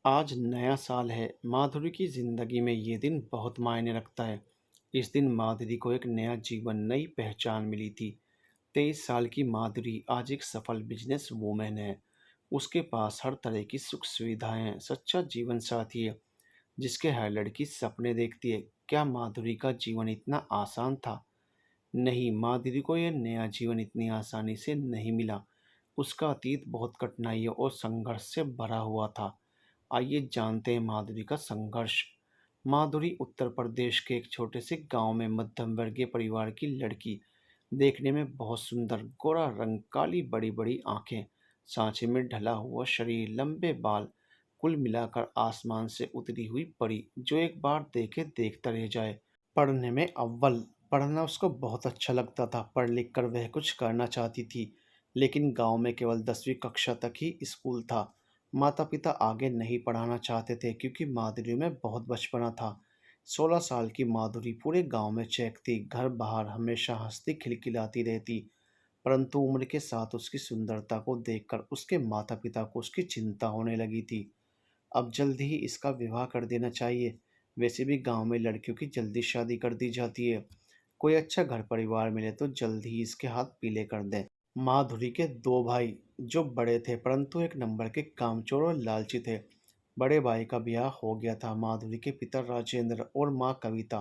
आज नया साल है। माधुरी की जिंदगी में ये दिन बहुत मायने रखता है। इस दिन माधुरी को एक नया जीवन, नई पहचान मिली थी। 23 साल की माधुरी आज एक सफल बिजनेस वूमेन है। उसके पास हर तरह की सुख सुविधाएं हैं, सच्चा जीवन साथी है जिसके हर लड़की सपने देखती है। क्या माधुरी का जीवन इतना आसान था? नहीं, माधुरी को यह नया जीवन इतनी आसानी से नहीं मिला। उसका अतीत बहुत कठिनाइयों और संघर्ष से भरा हुआ था। आइए जानते हैं माधुरी का संघर्ष। माधुरी उत्तर प्रदेश के एक छोटे से गांव में मध्यम वर्गीय परिवार की लड़की। देखने में बहुत सुंदर, गोरा रंग, काली बड़ी बड़ी आंखें, सांचे में ढला हुआ शरीर, लंबे बाल, कुल मिलाकर आसमान से उतरी हुई परी जो एक बार देखे देखता रह जाए। पढ़ने में अव्वल। पढ़ना उसको बहुत अच्छा लगता था। पढ़ लिख कर वह कुछ करना चाहती थी, लेकिन गांव में केवल 10वीं कक्षा तक ही स्कूल था। माता पिता आगे नहीं पढ़ाना चाहते थे क्योंकि माधुरी में बहुत बचपना था। 16 साल की माधुरी पूरे गांव में चहकती, घर बाहर हमेशा हंसती खिलखिलाती रहती। परंतु उम्र के साथ उसकी सुंदरता को देखकर उसके माता पिता को उसकी चिंता होने लगी थी। अब जल्दी ही इसका विवाह कर देना चाहिए। वैसे भी गांव में लड़कियों की जल्दी शादी कर दी जाती है। कोई अच्छा घर परिवार मिले तो जल्दी ही इसके हाथ पीले कर दें। माधुरी के दो भाई जो बड़े थे परंतु एक नंबर के कामचोर और लालची थे। बड़े भाई का ब्याह हो गया था। माधुरी के पिता राजेंद्र और माँ कविता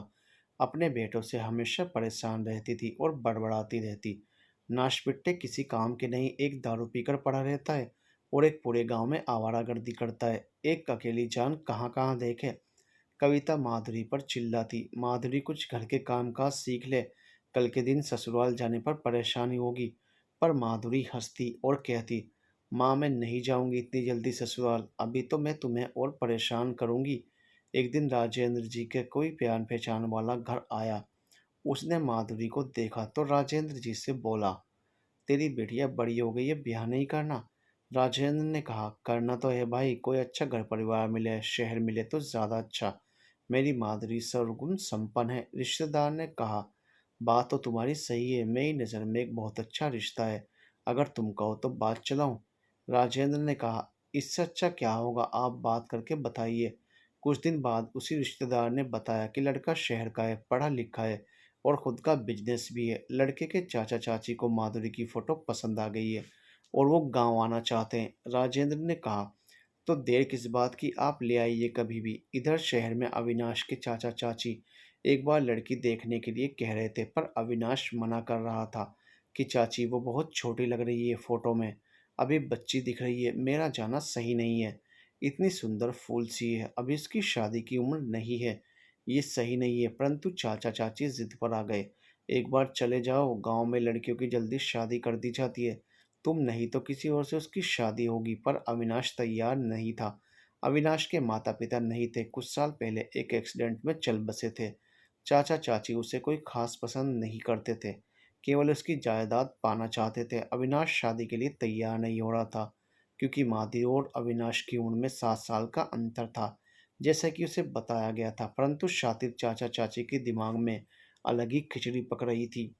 अपने बेटों से हमेशा परेशान रहती थी और बड़बड़ाती रहती। नाशपिट्टे किसी काम के नहीं, एक दारू पीकर पड़ा रहता है और एक पूरे गांव में आवारागर्दी करता है। एक अकेली जान कहाँ कहाँ देखे। कविता माधुरी पर चिल्लाती, माधुरी कुछ घर के कामकाज सीख ले, कल के दिन ससुराल जाने पर परेशानी होगी। पर माधुरी हंसती और कहती, माँ मैं नहीं जाऊंगी इतनी जल्दी ससुराल, अभी तो मैं तुम्हें और परेशान करूंगी। एक दिन राजेंद्र जी के कोई जान पहचान वाला घर आया। उसने माधुरी को देखा तो राजेंद्र जी से बोला, तेरी बेटियां बड़ी हो गई है, ब्याह नहीं करना? राजेंद्र ने कहा, करना तो है भाई, कोई अच्छा घर परिवार मिले, शहर मिले तो ज़्यादा अच्छा। मेरी माधुरी सर्वगुण संपन्न है। रिश्तेदार ने कहा, बात तो तुम्हारी सही है, मेरी नज़र में एक बहुत अच्छा रिश्ता है, अगर तुम कहो तो बात चलाऊं। राजेंद्र ने कहा, इससे अच्छा क्या होगा, आप बात करके बताइए। कुछ दिन बाद उसी रिश्तेदार ने बताया कि लड़का शहर का है, पढ़ा लिखा है और खुद का बिजनेस भी है। लड़के के चाचा चाची को माधुरी की फ़ोटो पसंद आ गई है और वो गांव आना चाहते हैं। राजेंद्र ने कहा, तो देर किस बात की, आप ले आइए कभी भी। इधर शहर में अविनाश के चाचा चाची एक बार लड़की देखने के लिए कह रहे थे, पर अविनाश मना कर रहा था कि चाची वो बहुत छोटी लग रही है फ़ोटो में, अभी बच्ची दिख रही है, मेरा जाना सही नहीं है। इतनी सुंदर फूल सी है, अभी इसकी शादी की उम्र नहीं है, ये सही नहीं है। परंतु चाचा चाची जिद पर आ गए। एक बार चले जाओ, गांव में लड़कियों की जल्दी शादी कर दी जाती है, तुम नहीं तो किसी और से उसकी शादी होगी। पर अविनाश तैयार नहीं था। अविनाश के माता पिता नहीं थे, कुछ साल पहले एक एक्सीडेंट में चल बसे थे। चाचा चाची उसे कोई खास पसंद नहीं करते थे, केवल उसकी जायदाद पाना चाहते थे। अविनाश शादी के लिए तैयार नहीं हो रहा था क्योंकि माधुरी और अविनाश की उम्र में 7 साल का अंतर था, जैसा कि उसे बताया गया था। परंतु शातिर चाचा चाची के दिमाग में अलग ही खिचड़ी पक रही थी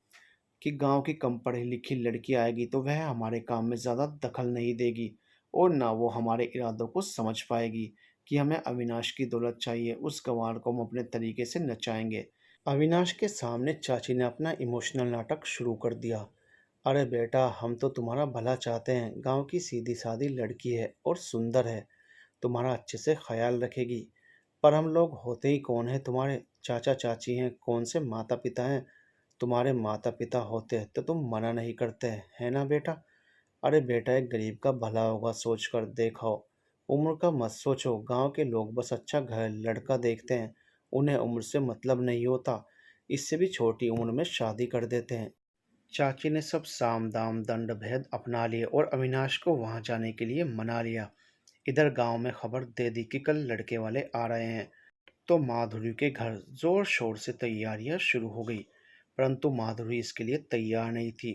कि गांव की कम पढ़ी लिखी लड़की आएगी तो वह हमारे काम में ज़्यादा दखल नहीं देगी और ना वो हमारे इरादों को समझ पाएगी कि हमें अविनाश की दौलत चाहिए, उस गंवार को हम अपने तरीके से नचाएंगे। अविनाश के सामने चाची ने अपना इमोशनल नाटक शुरू कर दिया। अरे बेटा, हम तो तुम्हारा भला चाहते हैं, गांव की सीधी सादी लड़की है और सुंदर है, तुम्हारा अच्छे से ख्याल रखेगी। पर हम लोग होते ही कौन है? तुम्हारे चाचा चाची हैं, कौन से माता पिता हैं? तुम्हारे माता पिता होते तो तुम मना नहीं करते, है ना बेटा? अरे बेटा, एक गरीब का भला होगा सोच कर देखो, उम्र का मत सोचो। गांव के लोग बस अच्छा घर लड़का देखते हैं, उन्हें उम्र से मतलब नहीं होता, इससे भी छोटी उम्र में शादी कर देते हैं। चाची ने सब साम दाम दंड भेद अपना लिए और अविनाश को वहां जाने के लिए मना लिया। इधर गांव में खबर दे दी कि कल लड़के वाले आ रहे हैं, तो माधुरी के घर जोर शोर से तैयारियां शुरू हो गई। परंतु माधुरी इसके लिए तैयार नहीं थी।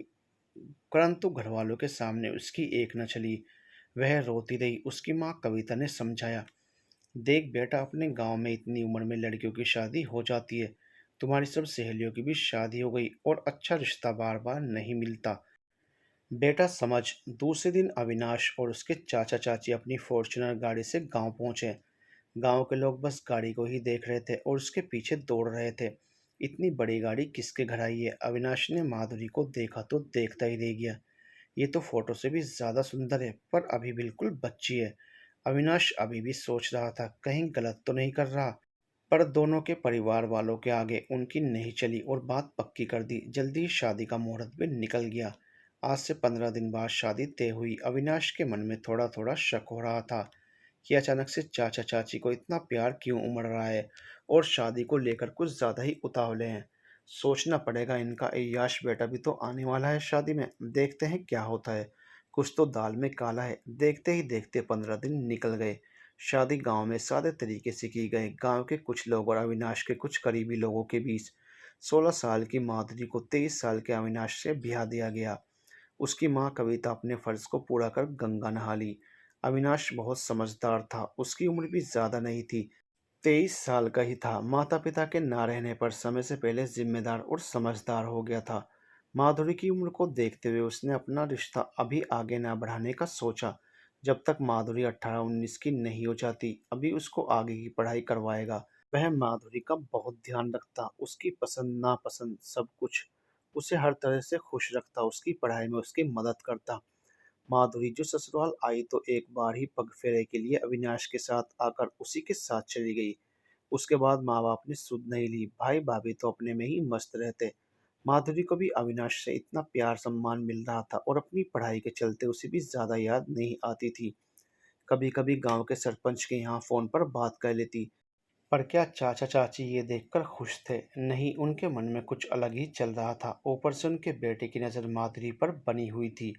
परंतु घरवालों के सामने उसकी एक न चली। वह रोती रही। उसकी माँ कविता ने समझाया, देख बेटा, अपने गांव में इतनी उम्र में लड़कियों की शादी हो जाती है, तुम्हारी सब सहेलियों की भी शादी हो गई और अच्छा रिश्ता बार बार नहीं मिलता। बेटा समझ। दूसरे दिन अविनाश और उसके चाचा चाची अपनी फॉर्च्यूनर गाड़ी से गांव पहुंचे। गांव के लोग बस गाड़ी को ही देख रहे थे और उसके पीछे दौड़ रहे थे। इतनी बड़ी गाड़ी किसके घर आई है? अविनाश ने माधुरी को देखा तो देखता ही रह गया। ये तो फोटो से भी ज्यादा सुंदर है, पर अभी बिल्कुल बच्ची है। अविनाश अभी भी सोच रहा था कहीं गलत तो नहीं कर रहा। पर दोनों के परिवार वालों के आगे उनकी नहीं चली और बात पक्की कर दी। जल्दी ही शादी का मुहूर्त भी निकल गया। आज से 15 दिन बाद शादी तय हुई। अविनाश के मन में थोड़ा थोड़ा शक हो रहा था कि अचानक से चाचा चाची को इतना प्यार क्यों उमड़ रहा है और शादी को लेकर कुछ ज्यादा ही उतावले हैं। सोचना पड़ेगा इनका। यश बेटा भी तो आने वाला है शादी में, देखते हैं क्या होता है। कुछ तो दाल में काला है। देखते ही देखते 15 दिन निकल गए। शादी गांव में सादे तरीके से की गई। गांव के कुछ लोग और अविनाश के कुछ करीबी लोगों के बीच 16 साल की माधुरी को 23 साल के अविनाश से ब्याह दिया गया। उसकी माँ कविता अपने फर्ज को पूरा कर गंगा नहा ली। अविनाश बहुत समझदार था। उसकी उम्र भी ज्यादा नहीं थी, 23 साल का ही था। माता पिता के ना रहने पर समय से पहले जिम्मेदार और समझदार हो गया था। माधुरी की उम्र को देखते हुए उसने अपना रिश्ता अभी आगे ना बढ़ाने का सोचा। जब तक माधुरी 18-19 की नहीं हो जाती, अभी उसको आगे की पढ़ाई करवाएगा। वह माधुरी का बहुत ध्यान रखता, उसकी पसंद नापसंद सब कुछ। उसे हर तरह से खुश रखता, उसकी पढ़ाई में उसकी मदद करता। माधुरी जो ससुराल आई तो एक बार ही पग फेरे के लिए अविनाश के साथ आकर उसी के साथ चली गई। उसके बाद माँ बाप ने सुध नहीं ली। भाई भाभी तो अपने में ही मस्त रहते। माधुरी को भी अविनाश से इतना प्यार सम्मान मिल रहा था और अपनी पढ़ाई के चलते उसे भी ज्यादा याद नहीं आती थी। कभी कभी गांव के सरपंच के यहाँ फोन पर बात कर लेती। पर क्या चाचा चाची ये देखकर खुश थे? नहीं, उनके मन में कुछ अलग ही चल रहा था। ऊपर से उनके बेटे की नज़र माधुरी पर बनी हुई थी।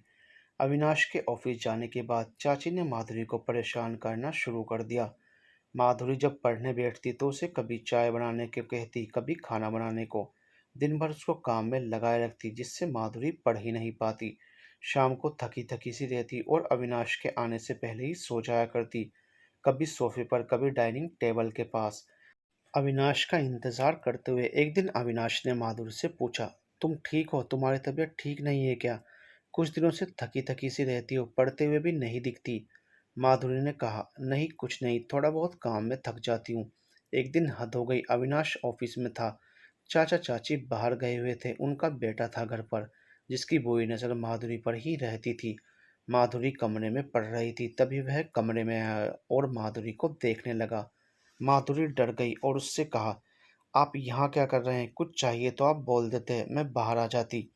अविनाश के ऑफिस जाने के बाद चाची ने माधुरी को परेशान करना शुरू कर दिया। माधुरी जब पढ़ने बैठती तो उसे कभी चाय बनाने को कहती, कभी खाना बनाने को। दिन भर उसको काम में लगाए रखती, जिससे माधुरी पढ़ ही नहीं पाती। शाम को थकी थकी सी रहती और अविनाश के आने से पहले ही सो जाया करती, कभी सोफे पर कभी डाइनिंग टेबल के पास। अविनाश का इंतजार करते हुए एक दिन अविनाश ने माधुरी से पूछा, तुम ठीक हो? तुम्हारी तबीयत ठीक नहीं है क्या? कुछ दिनों से थकी थकी सी रहती हो, पढ़ते हुए भी नहीं दिखती। माधुरी ने कहा, नहीं कुछ नहीं, थोड़ा बहुत काम में थक जाती हूँ। एक दिन हद हो गई। अविनाश ऑफिस में था, चाचा चाची बाहर गए हुए थे। उनका बेटा था घर पर, जिसकी बुरी नज़र माधुरी पर ही रहती थी। माधुरी कमरे में पढ़ रही थी, तभी वह कमरे में आया और माधुरी को देखने लगा। माधुरी डर गई और उससे कहा, आप यहाँ क्या कर रहे हैं? कुछ चाहिए तो आप बोल देते, मैं बाहर आ जाती।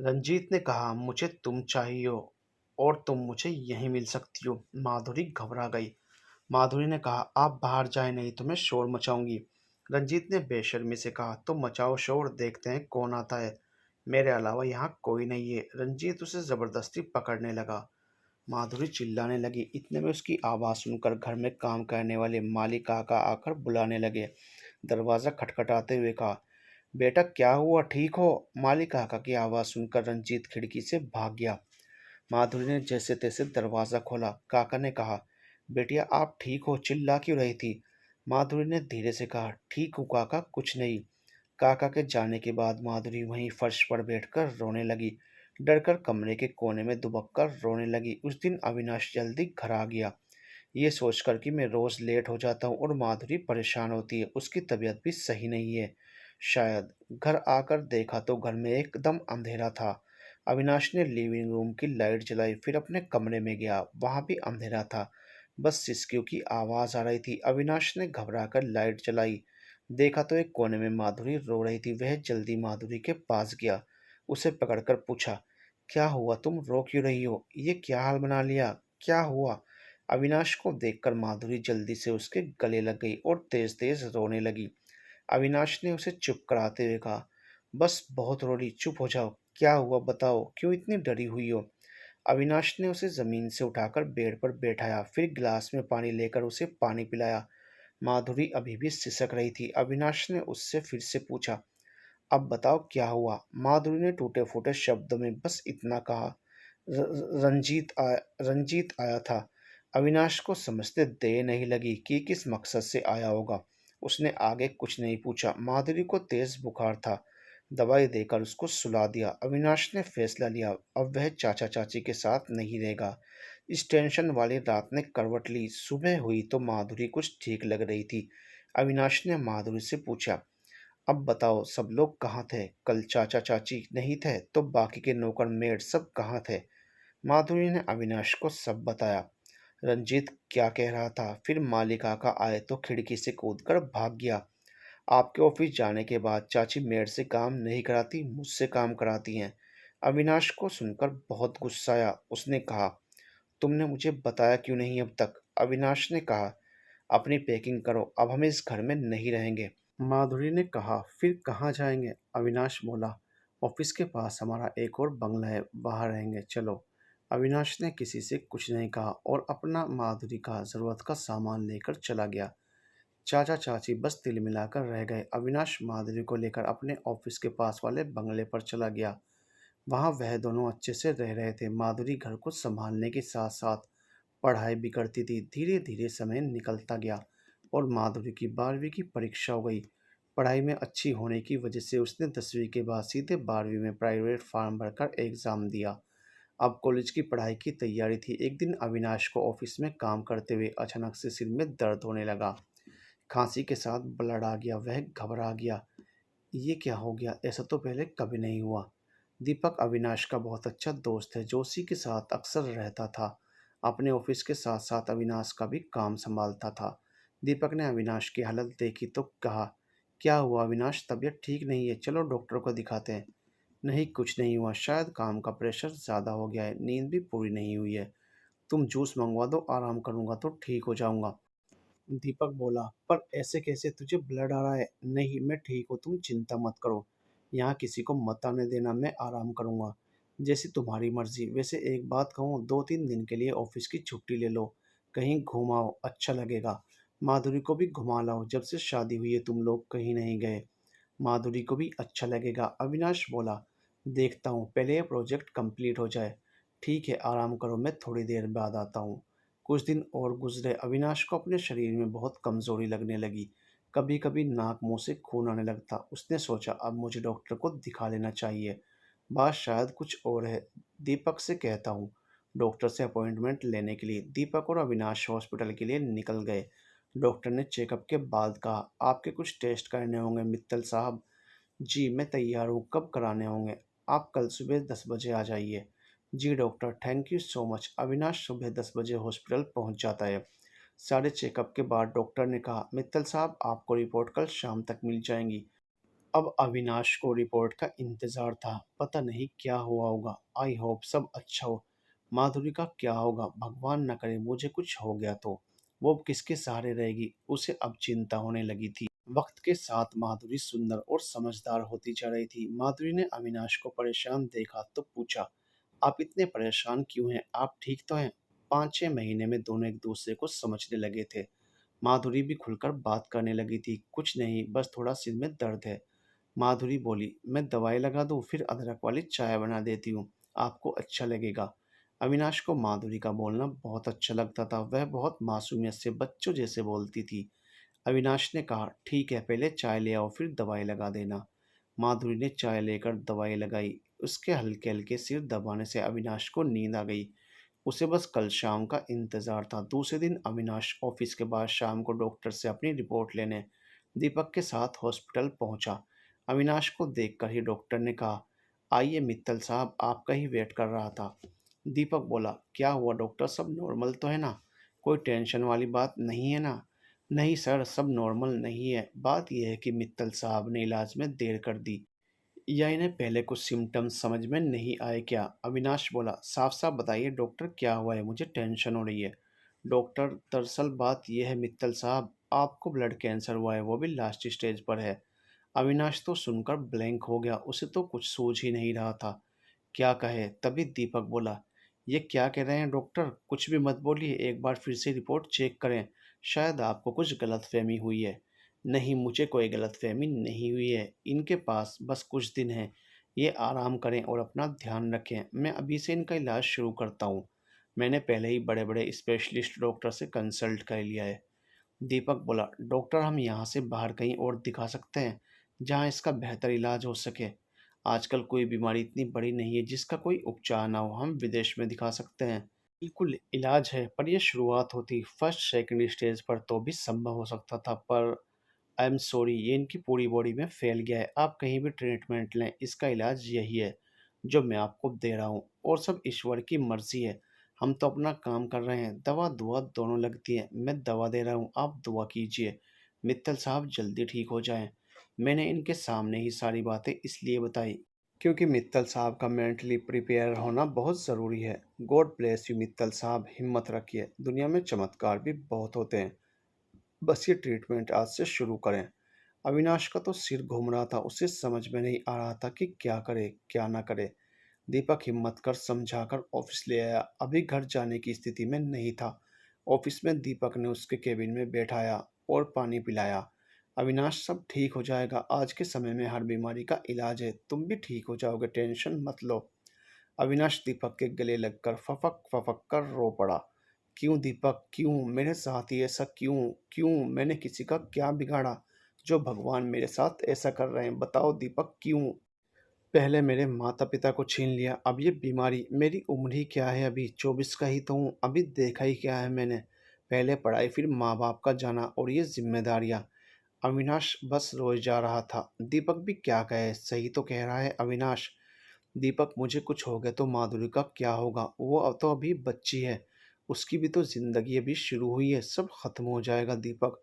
रंजीत ने कहा, मुझे तुम चाहिए हो और तुम मुझे यहीं मिल सकती हो। माधुरी घबरा गई। माधुरी ने कहा, आप बाहर जाए नहीं तो मैं शोर मचाऊंगी। रंजीत ने बेशर्मी से कहा, तो मचाओ शोर, देखते हैं कौन आता है। मेरे अलावा यहाँ कोई नहीं है। रंजीत उसे जबरदस्ती पकड़ने लगा। माधुरी चिल्लाने लगी। इतने में उसकी आवाज़ सुनकर घर में काम करने वाले माली काका आकर बुलाने लगे। दरवाज़ा खटखटाते हुए कहा, बेटा क्या हुआ, ठीक हो? माली काका की आवाज़ सुनकर रंजीत खिड़की से भाग गया। माधुरी ने जैसे तैसे दरवाज़ा खोला। काका ने कहा, बेटिया आप ठीक हो? चिल्ला क्यों रही थी? माधुरी ने धीरे से कहा, ठीक हूँ काका, कुछ नहीं। काका के जाने के बाद माधुरी वहीं फर्श पर बैठकर रोने लगी। डरकर कमरे के कोने में दुबक कर रोने लगी। उस दिन अविनाश जल्दी घर आ गया, ये सोचकर कि मैं रोज लेट हो जाता हूँ और माधुरी परेशान होती है। उसकी तबीयत भी सही नहीं है शायद। घर आकर देखा तो घर में एकदम अंधेरा था। अविनाश ने लिविंग रूम की लाइट जलाई, फिर अपने कमरे में गया, वहां भी अंधेरा था, बस सिसकियों की आवाज आ रही थी। अविनाश ने घबराकर लाइट जलाई, देखा तो एक कोने में माधुरी रो रही थी। वह जल्दी माधुरी के पास गया, उसे पकड़कर पूछा, क्या हुआ? तुम रो क्यों रही हो? ये क्या हाल बना लिया? क्या हुआ? अविनाश को देखकर माधुरी जल्दी से उसके गले लग गई और तेज तेज रोने लगी। अविनाश ने उसे चुप कराते हुए कहा, बस बहुत रो रही, चुप हो जाओ। क्या हुआ बताओ, क्यों इतनी डरी हुई हो? अविनाश ने उसे जमीन से उठाकर बेड पर बैठाया, फिर गिलास में पानी लेकर उसे पानी पिलाया। माधुरी अभी भी सिसक रही थी। अविनाश ने उससे फिर से पूछा, अब बताओ क्या हुआ? माधुरी ने टूटे फूटे शब्दों में बस इतना कहा, रंजीत आया था। अविनाश को समझते देर नहीं लगी कि किस मकसद से आया होगा। उसने आगे कुछ नहीं पूछा। माधुरी को तेज बुखार था, दवाई देकर उसको सुला दिया। अविनाश ने फैसला लिया, अब वह चाचा चाची के साथ नहीं रहेगा। इस टेंशन वाली रात ने करवट ली। सुबह हुई तो माधुरी कुछ ठीक लग रही थी। अविनाश ने माधुरी से पूछा, अब बताओ सब लोग कहाँ थे? कल चाचा चाची नहीं थे तो बाकी के नौकर मेड सब कहाँ थे? माधुरी ने अविनाश को सब बताया। रंजीत क्या कह रहा था, फिर माली काका आए तो खिड़की से कूदकर भाग गया। आपके ऑफिस जाने के बाद चाची मेड से काम नहीं कराती, मुझसे काम कराती हैं। अविनाश को सुनकर बहुत गुस्सा आया। उसने कहा, तुमने मुझे बताया क्यों नहीं अब तक? अविनाश ने कहा, अपनी पैकिंग करो, अब हम इस घर में नहीं रहेंगे। माधुरी ने कहा, फिर कहाँ जाएंगे? अविनाश बोला, ऑफिस के पास हमारा एक और बंगला है, वहाँ रहेंगे, चलो। अविनाश ने किसी से कुछ नहीं कहा और अपना माधुरी का ज़रूरत का सामान लेकर चला गया। चाचा चाची बस तिल मिलाकर रह गए। अविनाश माधुरी को लेकर अपने ऑफिस के पास वाले बंगले पर चला गया। वहाँ वह दोनों अच्छे से रह रहे थे। माधुरी घर को संभालने के साथ साथ पढ़ाई भी करती थी। धीरे धीरे समय निकलता गया और माधुरी की 12वीं की परीक्षा हो गई। पढ़ाई में अच्छी होने की वजह से उसने 10वीं के बाद सीधे 12वीं में प्राइवेट फार्म भरकर एग्ज़ाम दिया। अब कॉलेज की पढ़ाई की तैयारी थी। एक दिन अविनाश को ऑफिस में काम करते हुए अचानक से सिर में दर्द होने लगा। खांसी के साथ ब्लड आ गया। वह घबरा गया। ये क्या हो गया? ऐसा तो पहले कभी नहीं हुआ। दीपक अविनाश का बहुत अच्छा दोस्त है जो उसी के साथ अक्सर रहता था। अपने ऑफिस के साथ साथ अविनाश का भी काम संभालता था। दीपक ने अविनाश की हालत देखी तो कहा, क्या हुआ अविनाश, तबीयत ठीक नहीं है, चलो डॉक्टर को दिखाते हैं। नहीं, कुछ नहीं हुआ, शायद काम का प्रेशर ज़्यादा हो गया है, नींद भी पूरी नहीं हुई है। तुम जूस मंगवा दो, आराम करूंगा तो ठीक हो जाऊंगा। दीपक बोला, पर ऐसे कैसे, तुझे ब्लड आ रहा है? नहीं, मैं ठीक हूँ, तुम चिंता मत करो। यहाँ किसी को मत आने देना, मैं आराम करूँगा। जैसी तुम्हारी मर्जी। वैसे एक बात कहूँ, 2-3 दिन के लिए ऑफिस की छुट्टी ले लो, कहीं घुमाओ, अच्छा लगेगा। माधुरी को भी घुमा लाओ, जब से शादी हुई है तुम लोग कहीं नहीं गए। माधुरी को भी अच्छा लगेगा। अविनाश बोला, देखता हूँ, पहले ये प्रोजेक्ट कंप्लीट हो जाए। ठीक है, आराम करो, मैं थोड़ी देर बाद आता हूँ। कुछ दिन और गुजरे। अविनाश को अपने शरीर में बहुत कमज़ोरी लगने लगी। कभी कभी नाक मुंह से खून आने लगता। उसने सोचा, अब मुझे डॉक्टर को दिखा लेना चाहिए। बात शायद कुछ और है। दीपक से कहता हूँ डॉक्टर से अपॉइंटमेंट लेने के लिए। दीपक और अविनाश हॉस्पिटल के लिए निकल गए। डॉक्टर ने चेकअप के बाद कहा, आपके कुछ टेस्ट करने होंगे मित्तल साहब। जी, मैं तैयार हूँ, कब कराने होंगे? आप कल सुबह 10 बजे आ जाइए। जी doctor, thank you so much. Avinash सुबह 10 बजे हॉस्पिटल पहुँच जाता है। सारे चेकअप के बाद डॉक्टर ने कहा, मित्तल साहब आपको रिपोर्ट कल शाम तक मिल जाएंगी। अब अविनाश को रिपोर्ट का इंतज़ार था। पता नहीं क्या हुआ होगा। आई होप सब अच्छा हो। माधुरी का क्या होगा? भगवान न करे मुझे कुछ हो गया तो। वो अब किसके सहारे रहेगी? उसे अब चिंता होने लगी थी। वक्त के साथ माधुरी सुंदर और समझदार होती जा रही थी। माधुरी ने अविनाश को परेशान देखा तो पूछा, आप इतने परेशान क्यों हैं? आप ठीक तो हैं? 5-6 महीने में दोनों एक दूसरे को समझने लगे थे। माधुरी भी खुलकर बात करने लगी थी। कुछ नहीं, बस थोड़ा सिर में दर्द है। माधुरी बोली, मैं दवाई लगा दूं, फिर अदरक वाली चाय बना देती हूँ, आपको अच्छा लगेगा। अविनाश को माधुरी का बोलना बहुत अच्छा लगता था। वह बहुत मासूमियत से बच्चों जैसे बोलती थी। अविनाश ने कहा, ठीक है, पहले चाय ले आओ फिर दवाई लगा देना। माधुरी ने चाय लेकर दवाई लगाई। उसके हल्के हल्के सिर दबाने से अविनाश को नींद आ गई। उसे बस कल शाम का इंतज़ार था। दूसरे दिन अविनाश ऑफिस के बाद शाम को डॉक्टर से अपनी रिपोर्ट लेने दीपक के साथ हॉस्पिटल पहुंचा। अविनाश को देखकर ही डॉक्टर ने कहा, आइए मित्तल साहब, आपका ही वेट कर रहा था। दीपक बोला, क्या हुआ डॉक्टर, सब नॉर्मल तो है ना? कोई टेंशन वाली बात नहीं है ना? नहीं सर, सब नॉर्मल नहीं है। बात यह है कि मित्तल साहब ने इलाज में देर कर दी, या इन्हें पहले कुछ सिम्टम्स समझ में नहीं आए क्या? अविनाश बोला, साफ साफ बताइए डॉक्टर, क्या हुआ है, मुझे टेंशन हो रही है। डॉक्टर, दरअसल बात यह है मित्तल साहब, आपको ब्लड कैंसर हुआ है, वो भी लास्ट स्टेज पर है। अविनाश तो सुनकर ब्लैंक हो गया। उसे तो कुछ सूझ ही नहीं रहा था क्या कहे। तभी दीपक बोला, ये क्या कह रहे हैं डॉक्टर, कुछ भी मत बोलिए, एक बार फिर से रिपोर्ट चेक करें, शायद आपको कुछ गलतफहमी हुई है। नहीं, मुझे कोई गलतफहमी नहीं हुई है। इनके पास बस कुछ दिन हैं, ये आराम करें और अपना ध्यान रखें। मैं अभी से इनका इलाज शुरू करता हूँ। मैंने पहले ही बड़े बड़े स्पेशलिस्ट डॉक्टर से कंसल्ट कर लिया है। दीपक बोला, डॉक्टर हम यहाँ से बाहर कहीं और दिखा सकते हैं? जहाँ इसका बेहतर इलाज हो सके। आजकल कोई बीमारी इतनी बड़ी नहीं है जिसका कोई उपचार ना हो, हम विदेश में दिखा सकते हैं। बिल्कुल इलाज है, पर ये शुरुआत होती फर्स्ट सेकंड स्टेज पर तो भी संभव हो सकता था, पर आई एम सॉरी, ये इनकी पूरी बॉडी में फैल गया है। आप कहीं भी ट्रीटमेंट लें, इसका इलाज यही है जो मैं आपको दे रहा हूँ, और सब ईश्वर की मर्जी है। हम तो अपना काम कर रहे हैं, दवा दुआ दोनों लगती है। मैं दवा दे रहा हूँ, आप दुआ कीजिए, मित्तल साहब जल्दी ठीक हो जाएं। मैंने इनके सामने ही सारी बातें इसलिए बताई क्योंकि मित्तल साहब का मेंटली प्रिपेयर होना बहुत ज़रूरी है। गॉड ब्लेस यू मित्तल साहब, हिम्मत रखिए, दुनिया में चमत्कार भी बहुत होते हैं, बस ये ट्रीटमेंट आज से शुरू करें। अविनाश का तो सिर घूम रहा था, उसे समझ में नहीं आ रहा था कि क्या करे क्या ना करे। दीपक हिम्मत कर समझाकर ऑफिस ले आया, अभी घर जाने की स्थिति में नहीं था। ऑफिस में दीपक ने उसके केबिन में बैठाया और पानी पिलाया। अविनाश, सब ठीक हो जाएगा, आज के समय में हर बीमारी का इलाज है, तुम भी ठीक हो जाओगे, टेंशन मत लो। अविनाश दीपक के गले लगकर फपक फपक कर रो पड़ा। क्यों दीपक, क्यों मेरे साथ ही ऐसा, क्यों क्यों, मैंने किसी का क्या बिगाड़ा जो भगवान मेरे साथ ऐसा कर रहे हैं? बताओ दीपक, क्यों? पहले मेरे माता पिता को छीन लिया, अब ये बीमारी। मेरी उम्र ही क्या है, अभी 24 का ही तो हूँ, अभी देखा ही क्या है मैंने। पहले पढ़ाई, फिर माँ बाप का जाना और ये जिम्मेदारियाँ। अविनाश बस रोए जा रहा था। दीपक भी क्या कहे, सही तो कह रहा है अविनाश। दीपक, मुझे कुछ हो गया तो माधुरी का क्या होगा? वो अब तो अभी बच्ची है, उसकी भी तो जिंदगी अभी शुरू हुई है। सब खत्म हो जाएगा दीपक,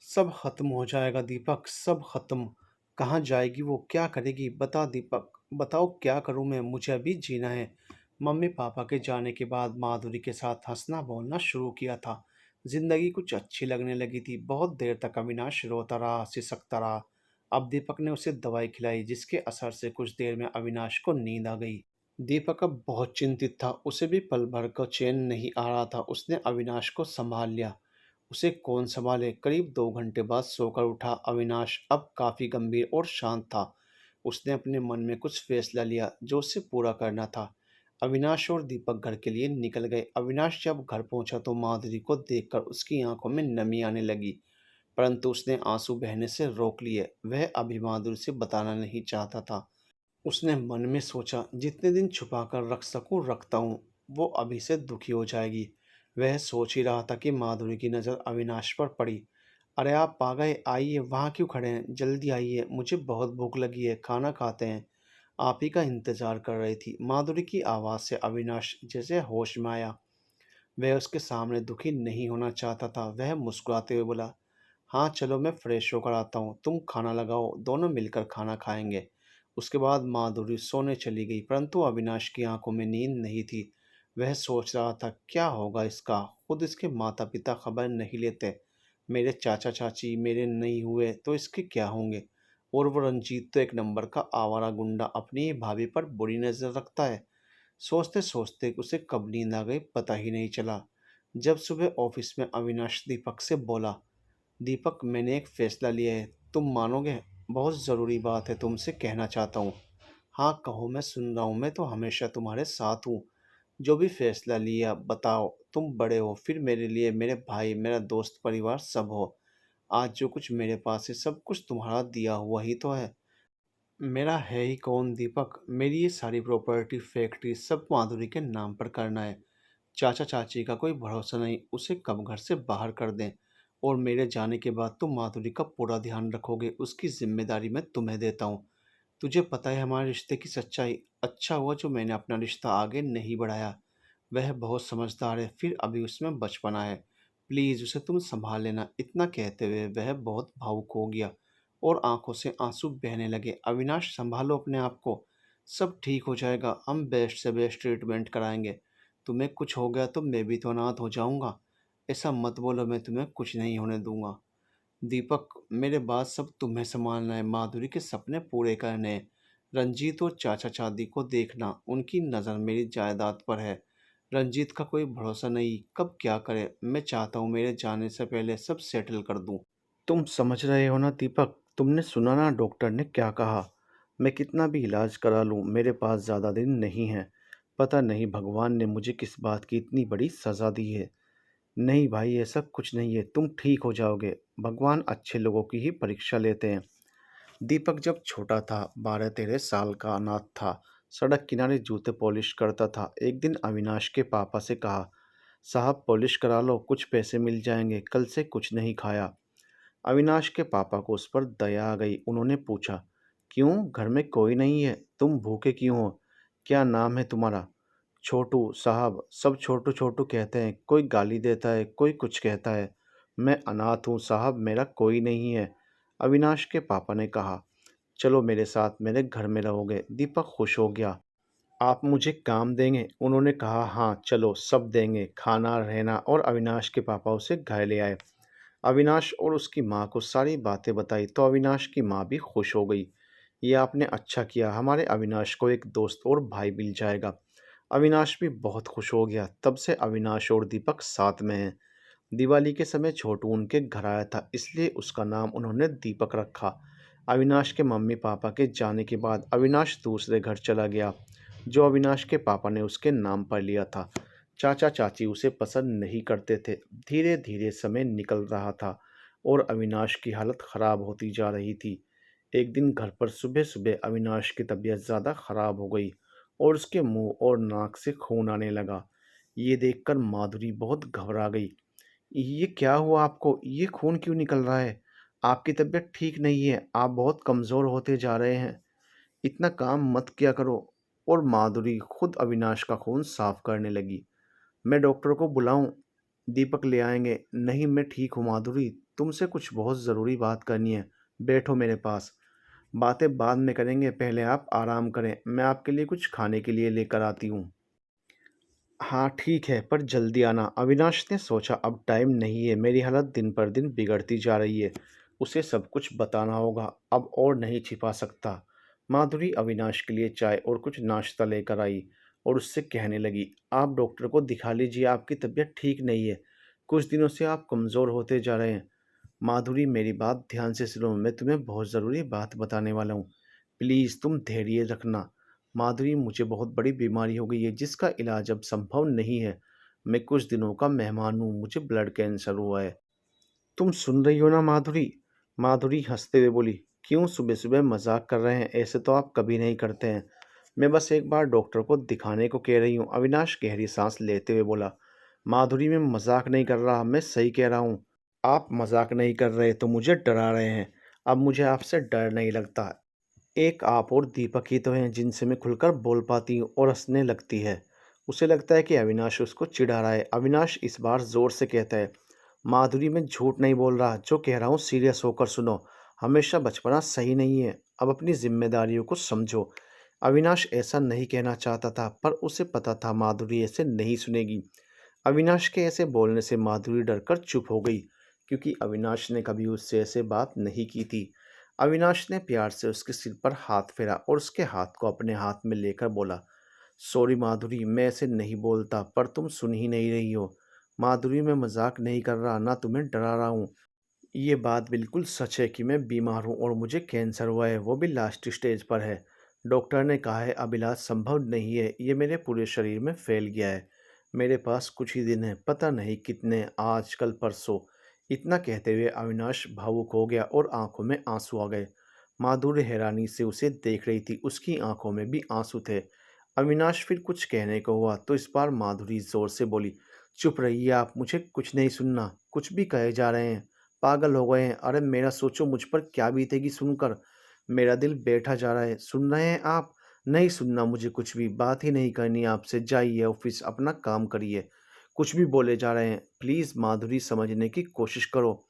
सब खत्म हो जाएगा दीपक, सब खत्म। कहाँ जाएगी वो, क्या करेगी? बता दीपक, बताओ क्या करूँ मैं, मुझे अभी जीना है। मम्मी पापा के जाने के बाद माधुरी के साथ हंसना बोलना शुरू किया था, जिंदगी कुछ अच्छी लगने लगी थी। बहुत देर तक अविनाश रोता रहा, सिसकता रहा। अब दीपक ने उसे दवाई खिलाई, जिसके असर से कुछ देर में अविनाश को नींद आ गई। दीपक अब बहुत चिंतित था, उसे भी पल भर का चैन नहीं आ रहा था। उसने अविनाश को संभाल लिया, उसे कौन संभाले। करीब 2 घंटे बाद सोकर उठा अविनाश, अब काफी गंभीर और शांत था। उसने अपने मन में कुछ फैसला लिया जो उसे पूरा करना था। अविनाश और दीपक घर के लिए निकल गए। अविनाश जब घर पहुंचा तो माधुरी को देखकर उसकी आंखों में नमी आने लगी, परंतु उसने आंसू बहने से रोक लिए। वह अभी माधुरी से बताना नहीं चाहता था। उसने मन में सोचा, जितने दिन छुपा कर रख सकूं रखता हूँ, वो अभी से दुखी हो जाएगी। वह सोच ही रहा था कि माधुरी की नज़र अविनाश पर पड़ी। अरे आप आ गए, आइए, वहाँ क्यों खड़े हैं, जल्दी आइए, मुझे बहुत भूख लगी है, खाना खाते हैं, आप ही का इंतजार कर रही थी। माधुरी की आवाज़ से अविनाश जैसे होश में आया। वह उसके सामने दुखी नहीं होना चाहता था। वह मुस्कुराते हुए बोला, हाँ चलो, मैं फ्रेश होकर आता हूँ, तुम खाना लगाओ, दोनों मिलकर खाना खाएंगे। उसके बाद माधुरी सोने चली गई, परंतु अविनाश की आंखों में नींद नहीं थी। वह सोच रहा था, क्या होगा इसका, खुद इसके माता पिता खबर नहीं लेते, मेरे चाचा चाची मेरे नहीं हुए तो इसके क्या होंगे, और वो रंजीत तो एक नंबर का आवारा गुंडा, अपनी ही भाभी पर बुरी नज़र रखता है। सोचते सोचते उसे कब नींद आ गई पता ही नहीं चला। जब सुबह ऑफिस में अविनाश दीपक से बोला, दीपक मैंने एक फैसला लिया है, तुम मानोगे, बहुत ज़रूरी बात है, तुमसे कहना चाहता हूँ। हाँ कहो, मैं सुन रहा हूँ, मैं तो हमेशा तुम्हारे साथ हूँ। जो भी फैसला लिया बताओ, तुम बड़े हो, फिर मेरे लिए मेरे भाई, मेरा दोस्त, परिवार सब हो। आज जो कुछ मेरे पास है सब कुछ तुम्हारा दिया हुआ ही तो है। मेरा है ही कौन दीपक, मेरी ये सारी प्रॉपर्टी फैक्ट्री सब माधुरी के नाम पर करना है। चाचा चाची का कोई भरोसा नहीं, उसे कब घर से बाहर कर दें, और मेरे जाने के बाद तुम माधुरी का पूरा ध्यान रखोगे, उसकी जिम्मेदारी मैं तुम्हें देता हूँ। तुझे पता है हमारे रिश्ते की सच्चाई, अच्छा हुआ जो मैंने अपना रिश्ता आगे नहीं बढ़ाया। वह बहुत समझदार है, फिर अभी उसमें बचपना है, प्लीज़ उसे तुम संभाल लेना। इतना कहते हुए वह बहुत भावुक हो गया और आंखों से आंसू बहने लगे। अविनाश, संभालो अपने आप को, सब ठीक हो जाएगा, हम बेस्ट से बेस्ट ट्रीटमेंट कराएंगे। तुम्हें कुछ हो गया तो मैं भी तो अनाथ हो जाऊंगा। ऐसा मत बोलो, मैं तुम्हें कुछ नहीं होने दूंगा। दीपक, मेरे बाद सब तुम्हें संभालना है, माधुरी के सपने पूरे करने हैं। रंजीत और चाचा चाची को देखना, उनकी नज़र मेरी जायदाद पर है। रंजीत का कोई भरोसा नहीं, कब क्या करे, मैं चाहता हूँ मेरे जाने से पहले सब सेटल कर दूँ। तुम समझ रहे हो ना दीपक, तुमने सुना ना डॉक्टर ने क्या कहा। मैं कितना भी इलाज करा लूँ, मेरे पास ज़्यादा दिन नहीं है। पता नहीं भगवान ने मुझे किस बात की इतनी बड़ी सज़ा दी है। नहीं भाई, ऐसा कुछ नहीं है, तुम ठीक हो जाओगे, भगवान अच्छे लोगों की ही परीक्षा लेते हैं। दीपक जब छोटा था 12-13 साल का अनाथ था। सड़क किनारे जूते पॉलिश करता था। एक दिन अविनाश के पापा से कहा, साहब पॉलिश करा लो, कुछ पैसे मिल जाएंगे, कल से कुछ नहीं खाया। अविनाश के पापा को उस पर दया आ गई। उन्होंने पूछा, क्यों, घर में कोई नहीं है, तुम भूखे क्यों हो, क्या नाम है तुम्हारा? छोटू साहब, सब छोटू छोटू कहते हैं, कोई गाली देता है, कोई कुछ कहता है। मैं अनाथ हूँ साहब, मेरा कोई नहीं है। अविनाश के पापा ने कहा, चलो मेरे साथ मेरे घर में रहोगे। दीपक खुश हो गया। आप मुझे काम देंगे? उन्होंने कहा, हाँ चलो सब देंगे, खाना रहना। और अविनाश के पापा उसे घर ले आए। अविनाश और उसकी माँ को सारी बातें बताई तो अविनाश की माँ भी खुश हो गई। ये आपने अच्छा किया, हमारे अविनाश को एक दोस्त और भाई मिल जाएगा। अविनाश भी बहुत खुश हो गया। तब से अविनाश और दीपक साथ में हैं। दिवाली के समय छोटू उनके घर आया था, इसलिए उसका नाम उन्होंने दीपक रखा। अविनाश के मम्मी पापा के जाने के बाद अविनाश दूसरे घर चला गया, जो अविनाश के पापा ने उसके नाम पर लिया था। चाचा चाची उसे पसंद नहीं करते थे। धीरे धीरे समय निकल रहा था और अविनाश की हालत खराब होती जा रही थी। एक दिन घर पर सुबह सुबह अविनाश की तबीयत ज़्यादा खराब हो गई और उसके मुंह और नाक से खून आने लगा। ये देखकर माधुरी बहुत घबरा गई। ये क्या हुआ आपको? ये खून क्यों निकल रहा है? आपकी तबीयत ठीक नहीं है, आप बहुत कमज़ोर होते जा रहे हैं। इतना काम मत किया करो। और माधुरी खुद अविनाश का खून साफ करने लगी। मैं डॉक्टर को बुलाऊं? दीपक ले आएंगे। नहीं, मैं ठीक हूँ माधुरी, तुमसे कुछ बहुत ज़रूरी बात करनी है। बैठो मेरे पास, बातें बाद में करेंगे, पहले आप आराम करें, मैं आपके लिए कुछ खाने के लिए लेकर आती हूँ। हाँ ठीक है, पर जल्दी आना। अविनाश ने सोचा, अब टाइम नहीं है, मेरी हालत दिन पर दिन बिगड़ती जा रही है। उसे सब कुछ बताना होगा, अब और नहीं छिपा सकता। माधुरी अविनाश के लिए चाय और कुछ नाश्ता लेकर आई और उससे कहने लगी, आप डॉक्टर को दिखा लीजिए, आपकी तबीयत ठीक नहीं है, कुछ दिनों से आप कमज़ोर होते जा रहे हैं। माधुरी मेरी बात ध्यान से सुनो, मैं तुम्हें बहुत ज़रूरी बात बताने वाला हूँ। प्लीज़ तुम धैर्य रखना। माधुरी, मुझे बहुत बड़ी बीमारी हो गई है जिसका इलाज अब संभव नहीं है। मैं कुछ दिनों का मेहमान हूँ, मुझे ब्लड कैंसर हुआ है। तुम सुन रही हो ना माधुरी? माधुरी हंसते हुए बोली, क्यों सुबह सुबह मजाक कर रहे हैं, ऐसे तो आप कभी नहीं करते हैं। मैं बस एक बार डॉक्टर को दिखाने को कह रही हूँ। अविनाश गहरी सांस लेते हुए बोला, माधुरी मैं मजाक नहीं कर रहा, मैं सही कह रहा हूँ। आप मजाक नहीं कर रहे तो मुझे डरा रहे हैं। अब मुझे आपसे डर नहीं लगता। एक आप और दीपक ही तो हैं जिनसे मैं खुलकर बोल पाती हूँ। और हंसने लगती है। उसे लगता है कि अविनाश उसको चिढ़ा रहा है। अविनाश इस बार जोर से कहता है, माधुरी मैं झूठ नहीं बोल रहा, जो कह रहा हूँ सीरियस होकर सुनो। हमेशा बचपना सही नहीं है, अब अपनी जिम्मेदारियों को समझो। अविनाश ऐसा नहीं कहना चाहता था, पर उसे पता था माधुरी ऐसे नहीं सुनेगी। अविनाश के ऐसे बोलने से माधुरी डरकर चुप हो गई, क्योंकि अविनाश ने कभी उससे ऐसे बात नहीं की थी। अविनाश ने प्यार से उसके सिर पर हाथ फेरा और उसके हाथ को अपने हाथ में लेकर बोला, सॉरी माधुरी, मैं ऐसे नहीं बोलता, पर तुम सुन ही नहीं रही हो। माधुरी मैं मजाक नहीं कर रहा, ना तुम्हें डरा रहा हूँ। ये बात बिल्कुल सच है कि मैं बीमार हूँ और मुझे कैंसर हुआ है, वो भी लास्ट स्टेज पर है। डॉक्टर ने कहा है अब इलाज संभव नहीं है, ये मेरे पूरे शरीर में फैल गया है। मेरे पास कुछ ही दिन है, पता नहीं कितने, आज कल परसों। इतना कहते हुए अविनाश भावुक हो गया और आंखों में आंसू आ गए। माधुरी हैरानी से उसे देख रही थी, उसकी आंखों में भी आंसू थे। अविनाश फिर कुछ कहने को हुआ तो इस बार माधुरी जोर से बोली, चुप रहिए आप, मुझे कुछ नहीं सुनना, कुछ भी कहे जा रहे हैं, पागल हो गए हैं। अरे मेरा सोचो मुझ पर क्या बीतेगी सुनकर, मेरा दिल बैठा जा रहा है। सुन रहे हैं आप? नहीं सुनना मुझे कुछ भी, बात ही नहीं करनी आपसे, जाइए ऑफिस अपना काम करिए। कुछ भी बोले जा रहे हैं, प्लीज़ माधुरी समझने की कोशिश करो।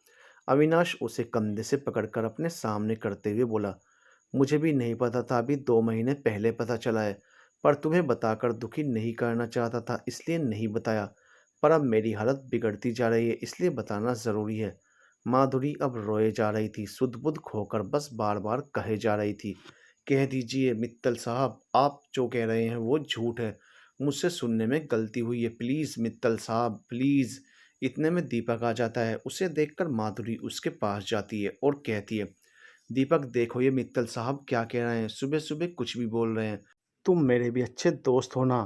अविनाश उसे कंधे से पकड़कर अपने सामने करते हुए बोला, मुझे भी नहीं पता था, अभी 2 महीने पहले पता चला है, पर तुम्हें बताकर दुखी नहीं करना चाहता था, इसलिए नहीं बताया। पर अब मेरी हालत बिगड़ती जा रही है, इसलिए बताना ज़रूरी है। माधुरी अब रोए जा रही थी, सुध-बुध खोकर बस बार-बार कहे जा रही थी, कह दीजिए मित्तल साहब, आप जो कह रहे हैं वो झूठ है। मुझसे सुनने में गलती हुई है, प्लीज़ मित्तल साहब, प्लीज़। इतने में दीपक आ जाता है। उसे देखकर माधुरी उसके पास जाती है और कहती है, दीपक देखो ये मित्तल साहब क्या कह रहे हैं, सुबह-सुबह कुछ भी बोल रहे हैं। तुम मेरे भी अच्छे दोस्त हो ना,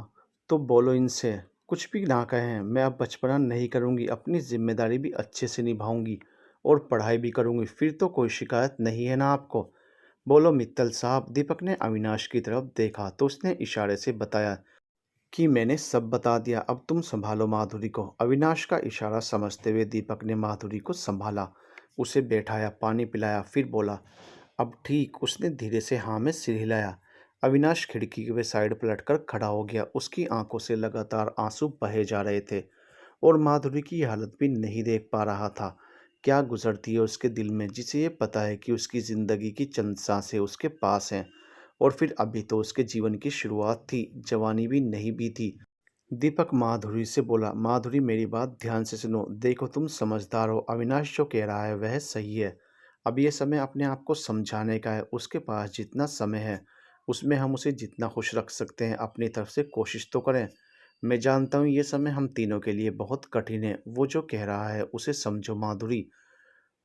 तो बोलो इनसे, कुछ भी ना कहें। मैं अब बचपना नहीं करूँगी, अपनी ज़िम्मेदारी भी अच्छे से निभाऊँगी और पढ़ाई भी करूँगी, फिर तो कोई शिकायत नहीं है ना आपको। बोलो मित्तल साहब। दीपक ने अविनाश की तरफ देखा तो उसने इशारे से बताया कि मैंने सब बता दिया, अब तुम संभालो माधुरी को। अविनाश का इशारा समझते हुए दीपक ने माधुरी को संभाला, उसे बैठाया, पानी पिलाया, फिर बोला, अब ठीक। उसने धीरे से हाँ में सिर हिलाया। अविनाश खिड़की के साइड पलटकर खड़ा हो गया। उसकी आंखों से लगातार आंसू बहे जा रहे थे और माधुरी की हालत भी नहीं देख पा रहा था। क्या गुजरती है उसके दिल में, जिसे ये पता है कि उसकी ज़िंदगी की चंद सांसें उसके पास हैं। और फिर अभी तो उसके जीवन की शुरुआत थी, जवानी भी नहीं बीती। दीपक माधुरी से बोला, माधुरी मेरी बात ध्यान से सुनो। देखो तुम समझदार हो, अविनाश जो कह रहा है वह सही है। अब ये समय अपने आप को समझाने का है। उसके पास जितना समय है उसमें हम उसे जितना खुश रख सकते हैं अपनी तरफ से कोशिश तो करें। मैं जानता हूँ ये समय हम तीनों के लिए बहुत कठिन है। वो जो कह रहा है उसे समझो माधुरी।